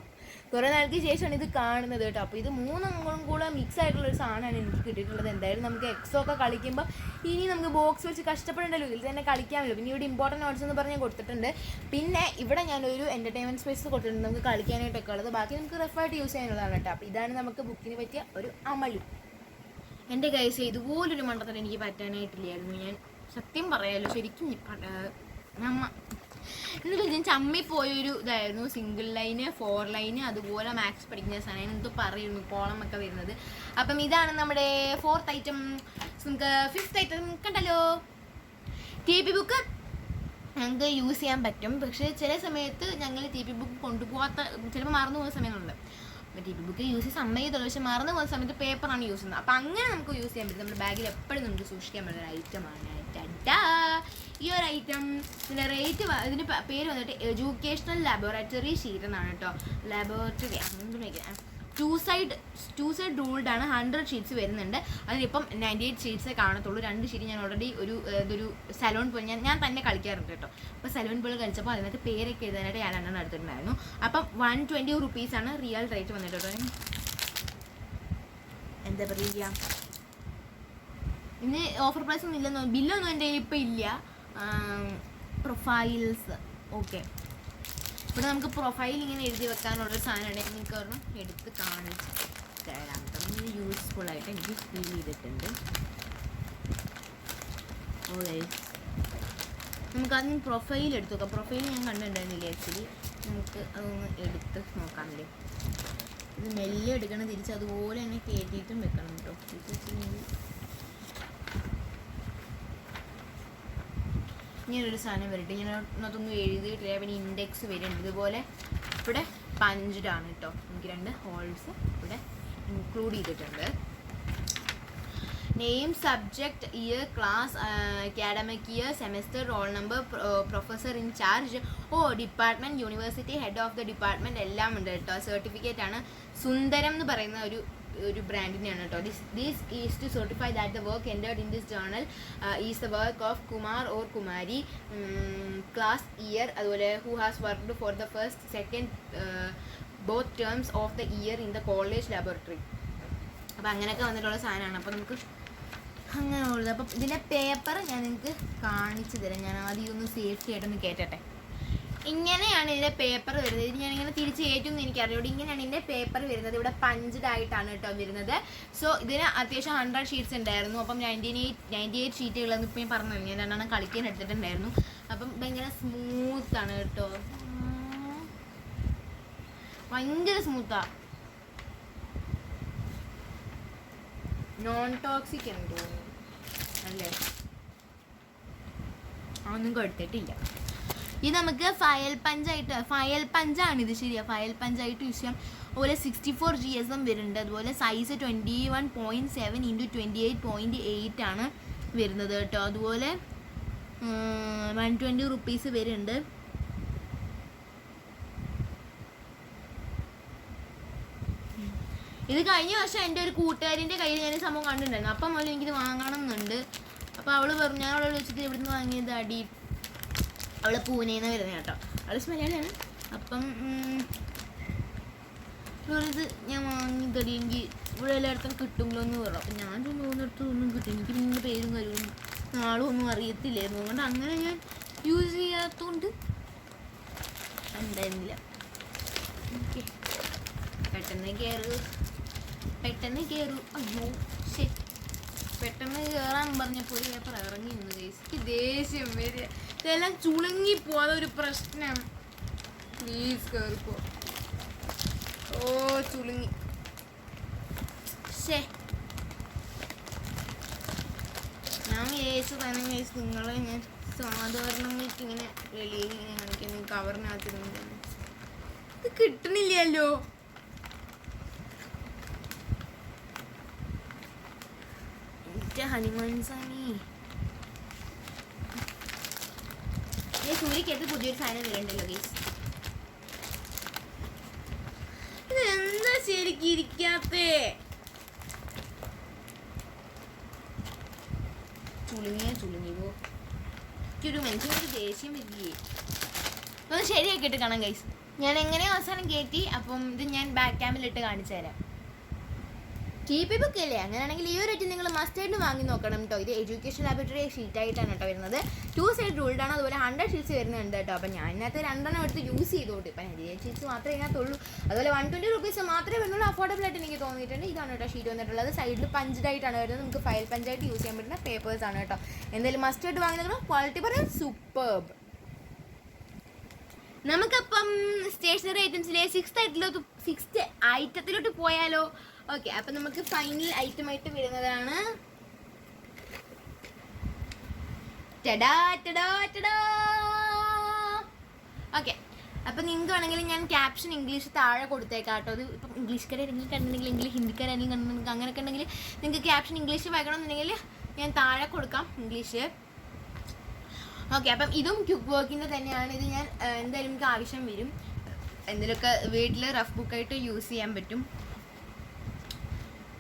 കുറേ നാൾക്ക് ശേഷമാണ് ഇത് കാണുന്നത് കേട്ടോ. അപ്പോൾ ഇത് 3 അംഗങ്ങളും കൂടെ മിക്സ് ആയിട്ടുള്ളൊരു സാധനമാണ് എനിക്ക് കിട്ടിയിട്ടുള്ളത്. എന്തായാലും നമുക്ക് എക്സൊക്കെ കളിക്കുമ്പോൾ ഇനി നമുക്ക് ബോക്സ് വെച്ച് കഷ്ടപ്പെടേണ്ടല്ലോ, ഇതിൽ തന്നെ കളിക്കാമല്ലോ. പിന്നെ ഇവിടെ ഇമ്പോർട്ടൻറ്റ് നോട്ട്സ് എന്ന് പറഞ്ഞ് കൊടുത്തിട്ടുണ്ട്. പിന്നെ ഇവിടെ ഞാനൊരു എൻ്റർടൈൻമെൻറ്റ് സ്പേസ് കൊടുത്തിട്ടുണ്ട് നമുക്ക് കളിക്കാനായിട്ടൊക്കെ ഉള്ളത്. ബാക്കി നമുക്ക് റഫായിട്ട് യൂസ് ചെയ്യാനുള്ളതാണ് കേട്ടോ. അപ്പോൾ ഇതാണ് നമുക്ക് ബുക്കിന് പറ്റിയ ഒരു അമളി. എൻ്റെ കൈസ് ഇതുപോലൊരു മണ്ടത്തിൽ എനിക്ക് പറ്റാനായിട്ടില്ലായിരുന്നു. ഞാൻ സത്യം പറയാമല്ലോ, ശരിക്കും എന്നിട്ട് ഞാൻ ചമ്മിപ്പോയൊരു ഇതായിരുന്നു. സിംഗിൾ ലൈന്, 4 ലൈന്, അതുപോലെ മാത്സ് പഠിക്കുന്ന സാധനം എന്ത് പറയുന്നു കോളം ഒക്കെ വരുന്നത്. അപ്പം ഇതാണ് നമ്മുടെ 4th ഐറ്റം. നമുക്ക് 5th ഐറ്റം കണ്ടല്ലോ. TP ബുക്ക് ഞങ്ങൾക്ക് യൂസ് ചെയ്യാൻ പറ്റും. പക്ഷേ ചില സമയത്ത് ഞങ്ങൾ TP ബുക്ക് കൊണ്ടുപോകാത്ത, ചിലപ്പോൾ മറന്നു പോകുന്ന സമയങ്ങളുണ്ട്. അപ്പോൾ TP ബുക്ക് യൂസ് ചെയ്ത് സമ്മതിക്കത്തുള്ളൂ. പക്ഷേ മറന്നു പോകുന്ന സമയത്ത് പേപ്പറാണ് യൂസ് ചെയ്യുന്നത്. അപ്പോൾ അങ്ങനെ നമുക്ക് യൂസ് ചെയ്യാൻ പറ്റും. നമ്മുടെ ബാഗിൽ എപ്പോഴും നമുക്ക് സൂക്ഷിക്കാൻ പറ്റുന്ന ഒരു ഐറ്റമാണ്. ഈ ഒരു ഐറ്റം ഇതിൻ്റെ റേറ്റ്, ഇതിൻ്റെ പേര് വന്നിട്ട് എഡ്യൂക്കേഷണൽ ലബോറട്ടറി ഷീറ്റ് എന്നാണ് കേട്ടോ. ലബോറട്ടറി അങ്ങനെ ടു സൈഡ് റൂൾഡാണ്. 100 ഷീറ്റ്സ് വരുന്നുണ്ട്. അതിനിപ്പം 98 ഷീറ്റ്സേ കാണത്തുള്ളൂ. 2 ഷീറ്റ് ഞാൻ ഓൾറെഡി ഇതൊരു സലോൺ പോലെ ഞാൻ തന്നെ കളിക്കാറുണ്ട് കേട്ടോ. അപ്പോൾ സലോൺ പോലെ കളിച്ചപ്പോൾ അതിനകത്ത് പേരൊക്കെ എഴുതാനായിട്ട് ഞാൻ 2 എടുത്തിട്ടുണ്ടായിരുന്നു. അപ്പം 120 റുപ്പീസാണ് റിയൽ റേറ്റ് വന്നിട്ട് കേട്ടോ. എന്താ പറയുക, ഇന്ന് ഓഫർ പ്രൈസ് ഒന്നും ഇല്ലെന്നോ, ബില്ലൊന്നും എൻ്റെ ഇപ്പം ഇല്ല. Profiles okay. ഇവിടെ നമുക്ക് പ്രൊഫൈൽ ഇങ്ങനെ എഴുതി വെക്കാനുള്ളൊരു സാധനമാണ്. എനിക്ക് ഒരെണ്ണം എടുത്ത് കാണിച്ച് തരാം. അപ്പം യൂസ്ഫുൾ ആയിട്ട് എനിക്ക് ഫീൽ ചെയ്തിട്ടുണ്ട്. ഓക്കെ, നമുക്കതിന് പ്രൊഫൈൽ എടുത്ത് നോക്കാം. പ്രൊഫൈൽ ഞാൻ കണ്ടിട്ടുണ്ടായിരുന്നില്ല ആക്ച്വലി. നമുക്ക് അതൊന്ന് എടുത്ത് നോക്കാമല്ലേ. ഇത് മെല്ലെ എടുക്കണം, തിരിച്ച് അതുപോലെ തന്നെ കയറ്റിയിട്ടും വെക്കണം കേട്ടോ. ഇങ്ങനൊരു സാധനം വരട്ടെ. ഞാൻ അതൊന്നും എഴുതിയിട്ടില്ല. പിന്നെ ഇൻഡെക്സ് വരുന്നുണ്ട്. ഇതുപോലെ ഇവിടെ പഞ്ച്ഡാണ് കേട്ടോ. എനിക്ക് 2 ഹോൾസ് ഇവിടെ ഇൻക്ലൂഡ് ചെയ്തിട്ടുണ്ട്. Name, subject, year, class, academic year, semester, roll number, professor in charge, department, university, head of the department എല്ലാം ഉണ്ട് കേട്ടോ. സർട്ടിഫിക്കറ്റ് ആണ്. സുന്ദരം എന്ന് പറയുന്ന ഒരു ബ്രാൻഡിനെയാണ് കേട്ടോ. This is to certify that the work entered in this journal is the work of Kumar or Kumari, class, year, അതുപോലെ who has worked for the first, second, both terms of the year in the college laboratory. അപ്പോൾ അങ്ങനെയൊക്കെ വന്നിട്ടുള്ള സാധനമാണ്. അപ്പോൾ നമുക്ക് അങ്ങനെ ഉള്ളത്. അപ്പം ഇതിൻ്റെ പേപ്പർ ഞാൻ നിങ്ങൾക്ക് കാണിച്ചു തരാം. ഞാൻ ആദ്യം ഇതൊന്ന് സേഫ്റ്റി ആയിട്ടൊന്ന് കയറ്റട്ടെ. ഇങ്ങനെയാണ് ഇതിൻ്റെ പേപ്പർ വരുന്നത്. ഇത് ഞാനിങ്ങനെ തിരിച്ച് കയറ്റുമെന്ന് എനിക്കറിയാം. ഇങ്ങനെയാണ് ഇതിൻ്റെ പേപ്പർ വരുന്നത്. ഇവിടെ പഞ്ച്ഡ് ആയിട്ടാണ് കേട്ടോ വരുന്നത്. സോ ഇതിന് അത്യാവശ്യം 100 ഷീറ്റ്സ് ഉണ്ടായിരുന്നു. അപ്പം 98 ഷീറ്റുകളെന്ന് ഇപ്പം ഞാൻ പറഞ്ഞു. ഞാൻ 2 കളിക്കാൻ എടുത്തിട്ടുണ്ടായിരുന്നു. അപ്പം ഭയങ്കര സ്മൂത്താണ് കേട്ടോ. ഭയങ്കര സ്മൂത്താണ്. നോൺ ടോക്സിക് എന്ന് തോന്നുന്നു അല്ലേ? ഒന്നും കൊടുത്തിട്ടില്ല. ഇത് നമുക്ക് ഫയൽ പഞ്ചാണ്. ഇത് ശരിയാ, ഫയൽ പഞ്ചായിട്ട് യൂസ് ചെയ്യാം. അതുപോലെ 64 GSM വരുന്നുണ്ട്. അതുപോലെ സൈസ് 21.7 × 28.8 ആണ് വരുന്നത് കേട്ടോ. അതുപോലെ 120 റുപ്പീസ് വരുന്നുണ്ട്. ഇത് കഴിഞ്ഞ വർഷം എൻ്റെ ഒരു കൂട്ടുകാരിൻ്റെ കയ്യിൽ ഞാൻ സംഭവം കണ്ടിട്ടുണ്ടായിരുന്നു. അപ്പം മുതൽ എനിക്കിത് വാങ്ങണം എന്നുണ്ട്. അപ്പോൾ അവൾ പറഞ്ഞു, ഞാൻ അവളെ വിളിച്ചിട്ട് ഇവിടുന്ന് വാങ്ങിയത് അടി, അവളെ പൂനെന്ന് വരുന്നത് കേട്ടോ. അവൾ മലയാളിയാണ്. അപ്പം ഇത് ഞാൻ വാങ്ങി തരിയെങ്കിൽ ഇവിടെ എല്ലായിടത്തും കിട്ടുമല്ലോ എന്ന് പറഞ്ഞു. അപ്പം ഞാൻ തോന്നിടത്ത് ഒന്നും കിട്ടും. എനിക്ക് പിന്നെ പേരും കാര്യവും നാളും ഒന്നും അറിയത്തില്ലായിരുന്നു. അതുകൊണ്ട് അങ്ങനെ ഞാൻ യൂസ് ചെയ്യാത്തതുകൊണ്ട് ഉണ്ടായിരുന്നില്ല. ഓക്കെ, പെട്ടെന്ന് കയറൂ. അയ്യോ ശരി, പെട്ടെന്ന് കയറാൻ പറഞ്ഞപ്പോൾ ഒരു പേപ്പർ ഇറങ്ങി നിന്ന് എനിക്ക് ദേഷ്യം വരിക. ഇതെല്ലാം ചുളുങ്ങി പോവാതെ ഒരു പ്രശ്നം. പ്ലീസ് കയറിപ്പോ. ഓ ചുളുങ്ങി. ശേ, ഞാൻ വിചാരിച്ചു തന്നെ വിചാരിച്ചു നിങ്ങളെ ഞാൻ സാധാരണമായിട്ട് ഇങ്ങനെ വെളിയിൽ ഇങ്ങനെ കാണിക്കുന്നു കവറിനകത്ത്. ഇത് കിട്ടണില്ലല്ലോ. ഹനുമാൻസാണി സൂര്യക്കകത്ത് പുതിയൊരു സാധനം വരുന്നുണ്ടല്ലോ ഗൈസ്. ഇതെന്താ ശരിക്കും ഇരിക്കാത്തേ? ചുളുങ്ങി പോ. എനിക്കൊരു മനുഷ്യനൊരു ദേഷ്യം വരികയെ. ഒന്ന് ശരിയാക്കിയിട്ട് കാണാം ഗൈസ്. ഞാൻ എങ്ങനെയോ അവസാനം കയറ്റി. അപ്പം ഇത് ഞാൻ ബാക്ക് ക്യാമിലിട്ട് കാണിച്ചു തരാം. TP ബുക്ക് അല്ലേ? അങ്ങനെയാണെങ്കിൽ ഈ ഒരു ഐറ്റം നിങ്ങൾ മസ്റ്റായിട്ട് വാങ്ങി നോക്കണം കേട്ടോ. ഇത് എഡ്യൂക്കേഷൻ ലാബോറട്ടറി ഷീറ്റായിട്ടാണ് കേട്ടോ വരുന്നത്. 2 സൈഡ് റൂൾഡാണ്. അതുപോലെ 100 ഷീറ്റ്സ് വരുന്നുണ്ട് കേട്ടോ. അപ്പം ഞാൻ ഇതിനകത്ത് 2 എടുത്ത് യൂസ് ചെയ്തോട്ട്. ഇപ്പം 98 ഷീറ്റ്സ് മാത്രമേ ഇതിനകത്തുള്ളൂ. അതുപോലെ 120 റുപ്പീസ് മാത്രമേ വരുന്നുള്ളൂ. അഫോർഡബിൾ ആയിട്ട് എനിക്ക് തോന്നിയിട്ടുണ്ട്. ഇതാണ് കേട്ടോ ഷീറ്റ് വന്നിട്ടുള്ളത്. സൈഡിൽ പഞ്ച്ഡ് ആയിട്ടാണ് വരുന്നത്. നമുക്ക് ഫയൽ പഞ്ചായിട്ട് യൂസ് ചെയ്യാൻ പറ്റുന്ന പേപ്പേഴ്സ് ആണ് കേട്ടോ. എന്തായാലും മസ്റ്റായിട്ട് വാങ്ങി നോക്കണം. ക്വാളിറ്റി പറയാം സൂപ്പർബ്. നമുക്കപ്പം സ്റ്റേഷനറി ഐറ്റംസിലെ സിക്സ്ത് ഐറ്റത്തിലോട്ട് പോയാലോ? ഓക്കെ, അപ്പം നമുക്ക് ഫൈനൽ ഐറ്റം ആയിട്ട് വരുന്നതാണ് ഓക്കെ. അപ്പം നിങ്ങൾക്ക് വേണമെങ്കിൽ ഞാൻ ക്യാപ്ഷൻ ഇംഗ്ലീഷ് താഴെ കൊടുത്തേക്കാം കേട്ടോ. അത് ഇപ്പം ഇംഗ്ലീഷ്കാരെങ്കിൽ കണ്ടിട്ടുണ്ടെങ്കിൽ ഇംഗ്ലീഷ്, ഹിന്ദിക്കാരെങ്കിലും കണ്ടിട്ടുണ്ടെങ്കിൽ അങ്ങനെയൊക്കെ ഉണ്ടെങ്കിൽ നിങ്ങൾക്ക് ക്യാപ്ഷൻ ഇംഗ്ലീഷ് വായിക്കണമെന്നുണ്ടെങ്കിൽ ഞാൻ താഴെ കൊടുക്കാം ഇംഗ്ലീഷ്. ഓക്കെ, അപ്പം ഇതും ക്യുക്ക് വർക്കിൻ്റെ തന്നെയാണ്. ഇത് ഞാൻ എന്തായാലും എനിക്ക് ആവശ്യം വരും, എന്തെങ്കിലുമൊക്കെ വീട്ടിൽ റഫ് ബുക്കായിട്ട് യൂസ് ചെയ്യാൻ പറ്റും.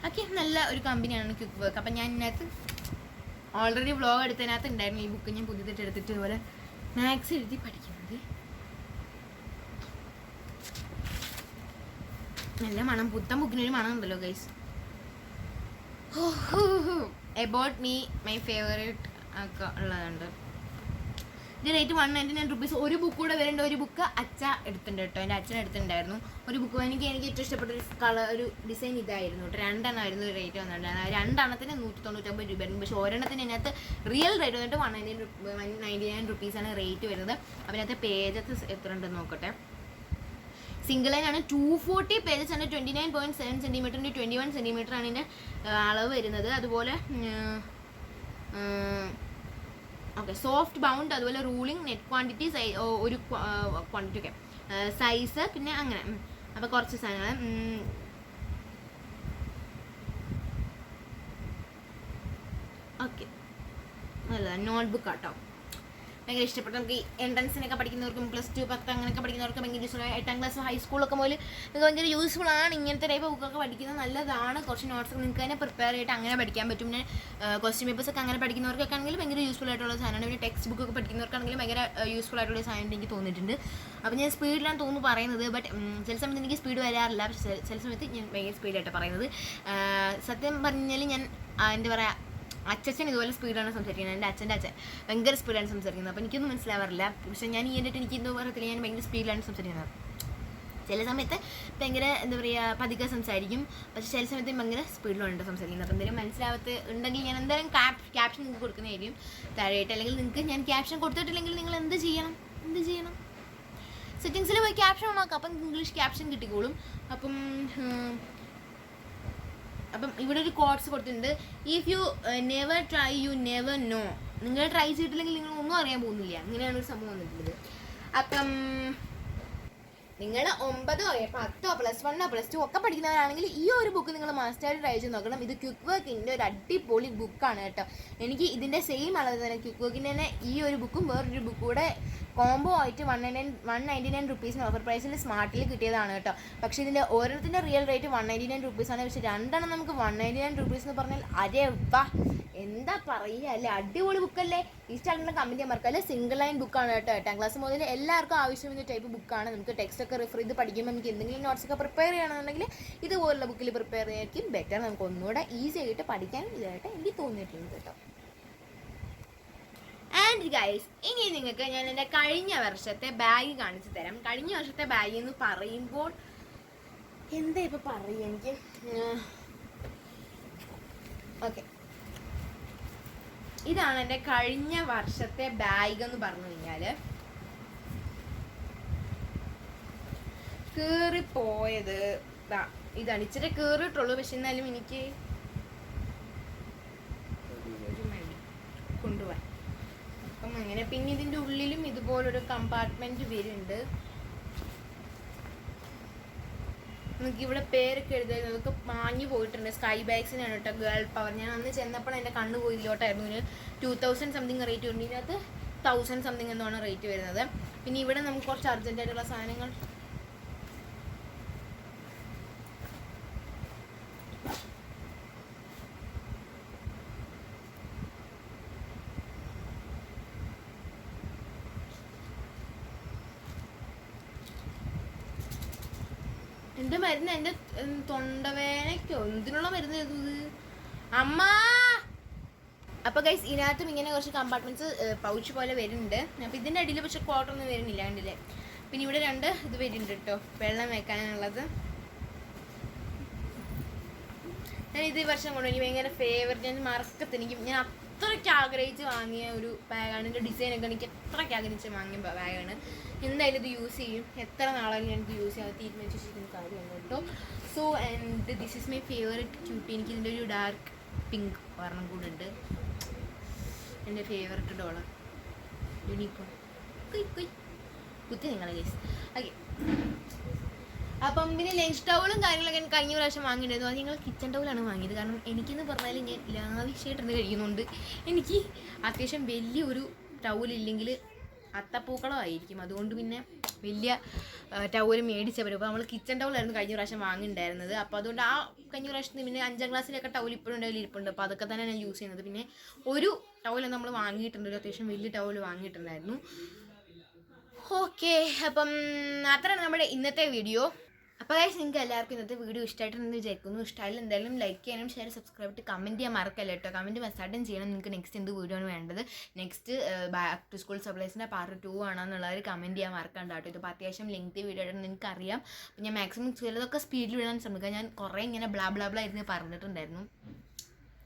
ഓക്കെ, നല്ല ഒരു കമ്പനിയാണ് ക്യുക്ക് വർക്ക്. അപ്പം ഞാൻ ഇതിനകത്ത് ഓൾറെഡി വ്ളോഗ് എടുത്തതിനകത്ത് ഉണ്ടായിരുന്നു ഈ ബുക്ക്. ഞാൻ പുതിയതായിട്ട് എടുത്തിട്ട് ഇതുപോലെ മാത്സ് എഴുതി പഠിക്കുന്നത്. നല്ല മണം, പുത്തൻ ബുക്കിനൊരു മണം ഉണ്ടല്ലോ guys. About me my favourite ഒക്കെ ഉള്ളതുണ്ട്. ഇതിൻ്റെ റേറ്റ് 199 rupees. ഒരു ബുക്ക് കൂടെ വരേണ്ട, ഒരു ബുക്ക് അച്ഛ എടുത്തിട്ടുണ്ട് കേട്ടോ, എൻ്റെ അച്ഛൻ എടുത്തിട്ടുണ്ടായിരുന്നു ഒരു ബുക്ക്. എനിക്ക് ഏറ്റവും ഇഷ്ടപ്പെട്ട ഒരു ഡിസൈൻ ഇതായിരുന്നു കേട്ടോ. 2 എണ്ണമായിരുന്നു റേറ്റ് വന്നിട്ടുണ്ടായിരുന്നു. 2 എണ്ണത്തിന് 199 രൂപയായിരുന്നു. പക്ഷേ ഒരെണ്ണത്തിന് അതിനകത്ത് റിയൽ റേറ്റ് വന്നിട്ട് 199 rupees ആണ് റേറ്റ് വരുന്നത്. അപ്പോൾ അതിനകത്ത് പേജസ് എത്ര ഉണ്ടെന്ന് നോക്കട്ടെ. സിംഗിൾ ലൈൻ ആണ്, 240 പേജസ് ആണ്. 29.7 cm 21 cm ആണ് ഇതിൻ്റെ അളവ് വരുന്നത്. അതുപോലെ ഓക്കെ, സോഫ്റ്റ് ബൗണ്ട്, അതുപോലെ റൂളിംഗ്, നെറ്റ് ക്വാണ്ടിറ്റി, ഒരു ക്വാണ്ടിറ്റി ഒക്കെ, സൈസ്, പിന്നെ അങ്ങനെ. അപ്പോൾ കുറച്ച് സാധനങ്ങൾ. ഓക്കെ, അല്ല നോട്ട്ബുക്ക് ആട്ടോ, ഭയങ്കര ഇഷ്ടപ്പെട്ടു. നമുക്ക് ഈ എൻട്രൻസിനൊക്കെ പഠിക്കുന്നവർക്കും +2 10 അങ്ങനെയൊക്കെ പഠിക്കുന്നവർക്ക് ഭയങ്കര യൂസ്ഫുൾ. 8ാം ക്ലാസ് ഹൈസ്കൂളൊക്കെ മുതൽ നിങ്ങൾക്ക് ഭയങ്കര യൂസ്ഫുൾ ആണ്. ഇങ്ങനത്തെ ടൈപ്പ് ബുക്കൊക്കെ പഠിക്കുന്നത് നല്ലതാണ്. കുറച്ച് നോട്ട്സ് നിങ്ങൾക്ക് തന്നെ പ്രിപ്പയർ ചെയ്തിട്ട് അങ്ങനെ പഠിക്കാൻ പറ്റും. പിന്നെ ക്വസ്റ്റ്യൻ പേപ്പേഴ്സൊക്കെ അങ്ങനെ പഠിക്കുന്നവർക്കൊക്കെ ആണെങ്കിൽ ഭയങ്കര യൂസ്ഫുൾ ആയിട്ടുള്ള സാധനമാണ്. പിന്നെ ടെക്സ്റ്റ് ബുക്കൊക്കെ പഠിക്കുന്നവർക്കാണെങ്കിലും ഭയങ്കര യൂസ്ഫുൾ ആയിട്ടുള്ള സാധനം എനിക്ക് തോന്നിയിട്ടുണ്ട്. അപ്പോൾ ഞാൻ സ്പീഡിലാണ് തോന്നുന്നു പറയുന്നത്. ബട്ട് ചില സമയത്ത് എനിക്ക് സ്പീഡ് വരാറില്ല, പക്ഷേ ചില സമയത്ത് ഞാൻ ഭയങ്കര സ്പീഡായിട്ട് പറയുന്നത്. സത്യം പറഞ്ഞാൽ ഞാൻ എന്താ പറയുക, അച്ഛൻ ഇതുപോലെ സ്പീഡാണ് സംസാരിക്കുന്നത്. എൻ്റെ അച്ഛൻ ഭയങ്കര സ്പീഡാണ് സംസാരിക്കുന്നത്. അപ്പോൾ എനിക്കൊന്നും മനസ്സിലാവാറില്ല. പക്ഷേ ഞാൻ ഈ എന്നിട്ട് എനിക്ക് എന്തോ പറയത്തില്ല, ഞാൻ ഭയങ്കര സ്പീഡിലാണ് സംസാരിക്കുന്നത്. ചില സമയത്ത് ഭയങ്കര എന്താ പറയുക പതുക്കെ സംസാരിക്കും, പക്ഷേ ചില സമയത്ത് ഭയങ്കര സ്പീഡിലാണ് സംസാരിക്കുന്നത്. അപ്പോൾ എന്തെങ്കിലും മനസ്സിലാവാത്ത ഉണ്ടെങ്കിൽ ഞാൻ എന്തായാലും ക്യാപ്ഷൻ നിങ്ങൾക്ക് കൊടുക്കുന്നതായിരിക്കും താഴെയായിട്ട്. അല്ലെങ്കിൽ നിങ്ങൾക്ക് ഞാൻ ക്യാപ്ഷൻ കൊടുത്തിട്ടില്ലെങ്കിൽ നിങ്ങൾ എന്ത് ചെയ്യണം, സെറ്റിങ്സിൽ പോയി ക്യാപ്ഷൻ ഓണാക്കാം. അപ്പം ഇംഗ്ലീഷ് ക്യാപ്ഷൻ കിട്ടിക്കോളും. അപ്പം ഇവിടെ ഒരു കോട്ട്സ് കൊടുത്തിട്ടുണ്ട്. If you never try you never know. നിങ്ങൾ ട്രൈ ചെയ്തിട്ടില്ലെങ്കിൽ നിങ്ങൾ ഒന്നും അറിയാൻ പോകുന്നില്ല. അങ്ങനെയാണ് ഒരു സംഭവം വന്നിട്ടുള്ളത്. അപ്പം നിങ്ങൾ 9 10 +1 +2 ഒക്കെ പഠിക്കുന്നവരാണെങ്കിൽ ഈ ഒരു ബുക്ക് നിങ്ങൾ മാസ്റ്ററായിട്ട് ട്രൈ ചെയ്ത് നോക്കണം. ഇത് ക്വിക്ക് വർക്കിൻ്റെ ഒരു അടിപൊളി ബുക്കാണ് കേട്ടോ. എനിക്ക് ഇതിൻ്റെ സെയിം അളവ് തന്നെ ക്വിക്ക് വർക്കിൻ്റെ തന്നെ ഈ ഒരു ബുക്കും വേറൊരു ബുക്കും കൂടെ കോംബോ ആയിട്ട് 199 rupees ഓഫർ പ്രൈസിൽ സ്മാർട്ടിൽ കിട്ടിയതാണ് കേട്ടോ. പക്ഷേ ഇതിൻ്റെ ഓരോരുത്തിൻ്റെ റിയൽ റേറ്റ് 199 rupees ആണ്. പക്ഷേ 2 എണ്ണം നമുക്ക് 199 rupees എന്ന് പറഞ്ഞാൽ അരേ വാ, എന്താ പറയുക അല്ലേ, അടിപൊളി ബുക്കല്ലേ. ഈ സ്റ്റാൻഡേർഡ് കമൻറ്റ് ചെയ്യാൻ മറക്കല്ല. സിംഗിൾ ലൈൻ ബുക്കാണ് കേട്ടോ. 8ാം ക്ലാസ് മുതൽ എല്ലാവർക്കും ആവശ്യമുള്ള ടൈപ്പ് ബുക്കാണ്. നമുക്ക് ടെക്സ്റ്റ് ഒക്കെ റെഫർ ചെയ്ത് പഠിക്കുമ്പോൾ നമുക്ക് എന്തെങ്കിലും നോട്ട്സൊക്കെ പ്രിപ്പയർ ചെയ്യണമെന്നുണ്ടെങ്കിൽ ഇതുപോലുള്ള ബുക്കിൽ പ്രിപ്പയർ ചെയ്യായിരിക്കും ബെറ്റർ. നമുക്ക് ഒന്നുകൂടെ ഈസി ആയിട്ട് പഠിക്കാനും ഇതായിട്ട് എനിക്ക് തോന്നിയിട്ടുണ്ട് കേട്ടോ. ആൻഡ് ഗൈസ്, ഇനി നിങ്ങൾക്ക് ഞാൻ എൻ്റെ കഴിഞ്ഞ വർഷത്തെ ബാഗ് കാണിച്ചു തരാം. കഴിഞ്ഞ വർഷത്തെ ബാഗ് എന്ന് പറയുമ്പോൾ എന്താ ഇപ്പോൾ പറയുക എനിക്ക്. ഓക്കെ, ഇതാണ് എൻ്റെ കഴിഞ്ഞ വർഷത്തെ ബാഗ് എന്ന് പറഞ്ഞു കഴിഞ്ഞാൽ. കീറിപ്പോയത് ഇതാണ്. ഇച്ചിരി കീറിയിട്ടുള്ളൂ, പക്ഷെ എന്നാലും എനിക്ക് കൊണ്ടുപോകാൻ. അപ്പം അങ്ങനെ. പിന്നെ ഇതിൻ്റെ ഉള്ളിലും ഇതുപോലൊരു കമ്പാർട്ട്മെൻറ്റ് വരുന്നുണ്ട്. നമുക്ക് ഇവിടെ പേരൊക്കെ എഴുതാൻ നമുക്ക് മാഞ്ഞു പോയിട്ടുണ്ട്. സ്കൈ ബാഗ്സിനാണ് കേട്ടോ, ഗേൾ പവർ. ഞാൻ അന്ന് ചെന്നപ്പോൾ എൻ്റെ കണ്ണ് പോയില്ലോട്ടായിരുന്നു. ഒരു 2000 സംതിങ് റേറ്റ് ഉണ്ട്. ഇതിനകത്ത് 1000 സംതിങ് എന്നാണ് റേറ്റ് വരുന്നത്. പിന്നെ ഇവിടെ നമുക്ക് കുറച്ച് അർജൻറ്റായിട്ടുള്ള സാധനങ്ങൾ എൻ്റെ മരുന്ന്, എൻ്റെ തൊണ്ടവേനയ്ക്കോ എന്തിനുള്ള മരുന്ന് ചെയ്തത് അമ്മ. അപ്പോൾ ഗൈസ്, ഇതിനകത്തും ഇങ്ങനെ കുറച്ച് കമ്പാർട്ട്മെൻറ്റ്സ് പൗച്ച് പോലെ വരുന്നുണ്ട്. അപ്പോൾ ഇതിൻ്റെ അടിയിൽ പക്ഷേ കോട്ടൊന്നും വരുന്നില്ല, കണ്ടില്ലേ. പിന്നെ ഇവിടെ 2 ഇത് വരുന്നുണ്ട് കേട്ടോ, വെള്ളം വെക്കാനുള്ളത്. ഞാൻ ഇത് വർഷം കൊണ്ട് എനിക്ക് ഭയങ്കര ഫേവറേറ്റ്, ഞാൻ മറക്കത്തില്ല. ഞാൻ അത്രയ്ക്ക് ആഗ്രഹിച്ച് വാങ്ങിയ ഒരു ബാഗാണ്. ഇതിൻ്റെ ഡിസൈനൊക്കെ എനിക്ക് അത്രയ്ക്ക് ആഗ്രഹിച്ച് വാങ്ങിയ ബാഗാണ്. എന്തായാലും ഇത് യൂസ് ചെയ്യും, എത്ര നാളായാലും എനിക്ക് യൂസ് ചെയ്യാൻ തീരുമാനിച്ചിരിക്കുന്ന കാര്യമാണ് കേട്ടോ. So and this is my favourite cutie. എനിക്ക് ഇതിൻ്റെ ഒരു ഡാർക്ക് പിങ്ക് ഒരെണ്ണം കൂടെ ഉണ്ട്, എൻ്റെ ഫേവറേറ്റ് ഡോളർ യൂണിക്കോൺ. കുത്തി നിങ്ങളെ കേസ്. ഓക്കെ, അപ്പം പിന്നെ ലഞ്ച് ടൗളും കാര്യങ്ങളൊക്കെ ഞാൻ കഴിഞ്ഞ പ്രാവശ്യം വാങ്ങിയിട്ടുണ്ടായിരുന്നു. അത് ഞങ്ങൾ കിച്ചൺ ടൗലാണ് വാങ്ങിയത്. കാരണം എനിക്കെന്ന് പറഞ്ഞാൽ ഞാൻ ലാവിഷായിട്ടിരുന്ന് കഴിയുന്നുണ്ട്. എനിക്ക് അത്യാവശ്യം വലിയൊരു ടൗലില്ലെങ്കിൽ അത്തപ്പൂക്കളമായിരിക്കും. അതുകൊണ്ട് പിന്നെ വലിയ ടൗല് മേടിച്ചാൽ വരും. അപ്പോൾ നമ്മൾ കിച്ചൺ ടൗലായിരുന്നു കഴിഞ്ഞ പ്രാവശ്യം വാങ്ങിയിട്ടുണ്ടായിരുന്നത്. അപ്പോൾ അതുകൊണ്ട് ആ കഴിഞ്ഞ പ്രാവശ്യത്തിന് പിന്നെ 5ാം ക്ലാസ്സിലൊക്കെ ടൗൽ ഇപ്പോഴും ഉണ്ടായാലും ഇരിപ്പുണ്ട്. അപ്പോൾ അതൊക്കെ തന്നെ ഞാൻ യൂസ് ചെയ്യുന്നത്. പിന്നെ ഒരു ടൗൽ നമ്മൾ വാങ്ങിയിട്ടുണ്ട്, ഒരു അത്യാവശ്യം വലിയ ടൗൽ വാങ്ങിയിട്ടുണ്ടായിരുന്നു. ഓക്കെ, അപ്പം അത്രയാണ് നമ്മുടെ ഇന്നത്തെ വീഡിയോ. അപ്പോൾ ഗൈസ്, നിങ്ങൾക്ക് എല്ലാവർക്കും ഇന്നത്തെ വീഡിയോ ഇഷ്ടമായിട്ടെന്ന് വിചാരിക്കുന്നു. ഇഷ്ടമായാലും എന്തായാലും ലൈക്ക് ചെയ്യാനും ഷെയർ സബ്സ്ക്രൈബ് ചെയ്ത് കമൻറ്റ് ചെയ്യാൻ മറക്കല്ല കേട്ടോ. കമൻറ്റ് മെസ്സായിട്ടും ചെയ്യണം നിങ്ങൾക്ക് നെക്സ്റ്റ് എന്ത് വീഡിയോ ആണ് വേണ്ടത്. നെക്സ്റ്റ് ബാക്ക് ടു സ്കൂൾ സപ്ലൈസിൻ്റെ പാർട്ട് 2 ആണെന്നുള്ളവർ കമൻറ്റ് ചെയ്യാൻ മറക്കണ്ട കേട്ടോ. ഇതിപ്പോൾ അത്യാവശ്യം ലെങ്തി വീഡിയോ ആണെന്ന് എനിക്കറിയാം. അപ്പോൾ ഞാൻ മാക്സിമം ചിലതൊക്കെ സ്പീഡിൽ വിടാൻ ശ്രമിക്കുക. ഞാൻ കുറേ ഇങ്ങനെ ബ്ലാ ഇരുന്ന് പറഞ്ഞിട്ടുണ്ടായിരുന്നു.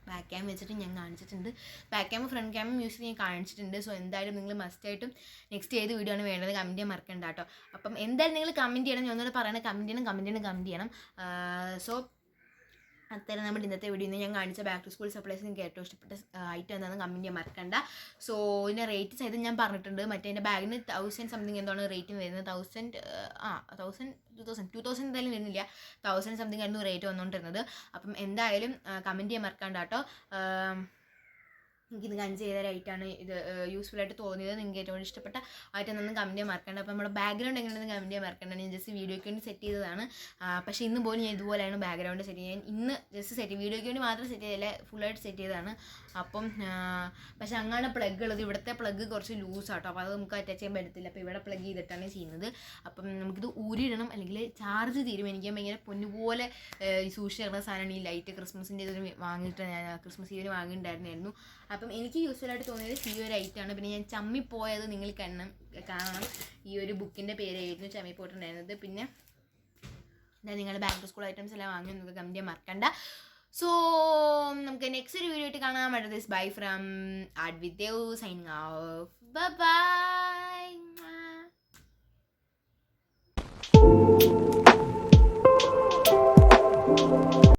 ബാക്ക് ക്യാം വെച്ചിട്ട് ഞാൻ കാണിച്ചിട്ടുണ്ട്, ബാക്ക് ക്യാമും ഫ്രണ്ട് ക്യാമും യൂസ് ചെയ്ത് ഞാൻ കാണിച്ചിട്ടുണ്ട്. സോ എന്തായാലും നിങ്ങൾ മസ്റ്റായിട്ടും നെക്സ്റ്റ് ഏത് വീഡിയോ ആണ് വേണ്ടത് കമൻറ്റ് ചെയ്യാൻ മറക്കണ്ട കേട്ടോ. അപ്പം എന്തായാലും നിങ്ങൾ കമൻറ്റ് ചെയ്യണം. ഞാൻ ഒന്നുകൂടെ പറയണേ, കമൻറ്റ് ചെയ്യണം. സോ അത്തരം നമ്മുടെ ഇന്നത്തെ വീഡിയോ ഞാൻ കാണിച്ച ബാക്ക് ടു സ്കൂൾ സപ്ലൈസ് നിങ്ങൾക്ക് ഏറ്റവും ഇഷ്ടപ്പെട്ട ഐറ്റം എന്താണെന്ന് കമൻറ്റ് ചെയ്യാൻ മറക്കണ്ട. സോ ഇതിൻ്റെ റേറ്റ് സൈഡ് ഞാൻ പറഞ്ഞിട്ടുണ്ട്. മറ്റേ എൻ്റെ ബാഗിന് 1000 സംതിങ് എന്താണ് റേറ്റ് വരുന്നത്. 2000 എന്തായാലും വരുന്നില്ല, 1000 സംതിങ് ആയിരുന്നു റേറ്റ് വന്നുകൊണ്ടിരുന്നത്. അപ്പം എന്തായാലും കമൻറ്റ് ചെയ്യാൻ മറക്കണ്ട കേട്ടോ. എനിക്കിത് കാണിച്ച് ചെയ്ത റൈറ്റാണ് ഇത് യൂസ്ഫുൾ ആയിട്ട് തോന്നിയത്. നിങ്ങൾക്ക് ഏറ്റവും ഇഷ്ടപ്പെട്ട ആയിട്ടൊന്നും കമൻറ്റ് ചെയ്യാൻ മറക്കണ്ട. അപ്പോൾ നമ്മുടെ ബാക്ക്ഗ്രൗണ്ട് എങ്ങനെയാണെന്ന് കമൻറ്റ് ചെയ്യാൻ മറക്കണ്ട. ഞാൻ ജസ്റ്റ് വീഡിയോയ്ക്ക് വേണ്ടി സെറ്റ് ചെയ്തതാണ്. പക്ഷേ ഇന്ന് പോലും ഞാൻ ഇതുപോലെയാണ് ബാക്ക്ഗ്രൗണ്ട് സെറ്റ് ചെയ്യാൻ. ഇന്ന് ജസ്റ്റ് വീഡിയോയ്ക്ക് വേണ്ടി മാത്രം സെറ്റ് ചെയ്തില്ല, ഫുള്ളായിട്ട് സെറ്റ് ചെയ്തതാണ്. അപ്പം പക്ഷേ അങ്ങനെ പ്ലഗ് ഉള്ളത്, ഇവിടുത്തെ പ്ലഗ് കുറച്ച് ലൂസാട്ടോ. അപ്പോൾ അത് നമുക്ക് അറ്റാച്ച് ചെയ്യാൻ പറ്റത്തില്ല. അപ്പോൾ ഇവിടെ പ്ലഗ് ചെയ്തിട്ടാണ് ചെയ്യുന്നത്. അപ്പം നമുക്കിത് ഊരിയിടണം, അല്ലെങ്കിൽ ചാർജ് തീരും. എനിക്ക് ഭയങ്കര പൊന്നുപോലെ സൂക്ഷിച്ച് കിടന്ന സാധനമാണ് ഈ ലൈറ്റ്. ക്രിസ്മസിൻ്റെ ഇതിന് വാങ്ങിയിട്ട് ഞാൻ ക്രിസ്മസ് ഈവിന് വാങ്ങിയിട്ടുണ്ടായിരുന്നു. അപ്പം എനിക്ക് യൂസ്ഫുൾ ആയിട്ട് തോന്നിയത് ഈ ഒരു ഐറ്റമാണ്. പിന്നെ ഞാൻ ചമ്മിപ്പോയത് നിങ്ങൾ കാണണം. ഈ ഒരു ബുക്കിൻ്റെ പേരായിരുന്നു ചമ്മിപ്പോയിട്ടുണ്ടായിരുന്നത്. പിന്നെ എന്താ നിങ്ങൾ ബാക്ക് ടു സ്കൂൾ ഐറ്റംസ് എല്ലാം വാങ്ങി നമുക്ക് കമൻറ്റ് ചെയ്യാൻ മറക്കണ്ട. സോ നമുക്ക് നെക്സ്റ്റ് ഒരു വീഡിയോ ആയിട്ട് കാണാൻ പറ്റുന്നത്. Bye from art with you signing off. By.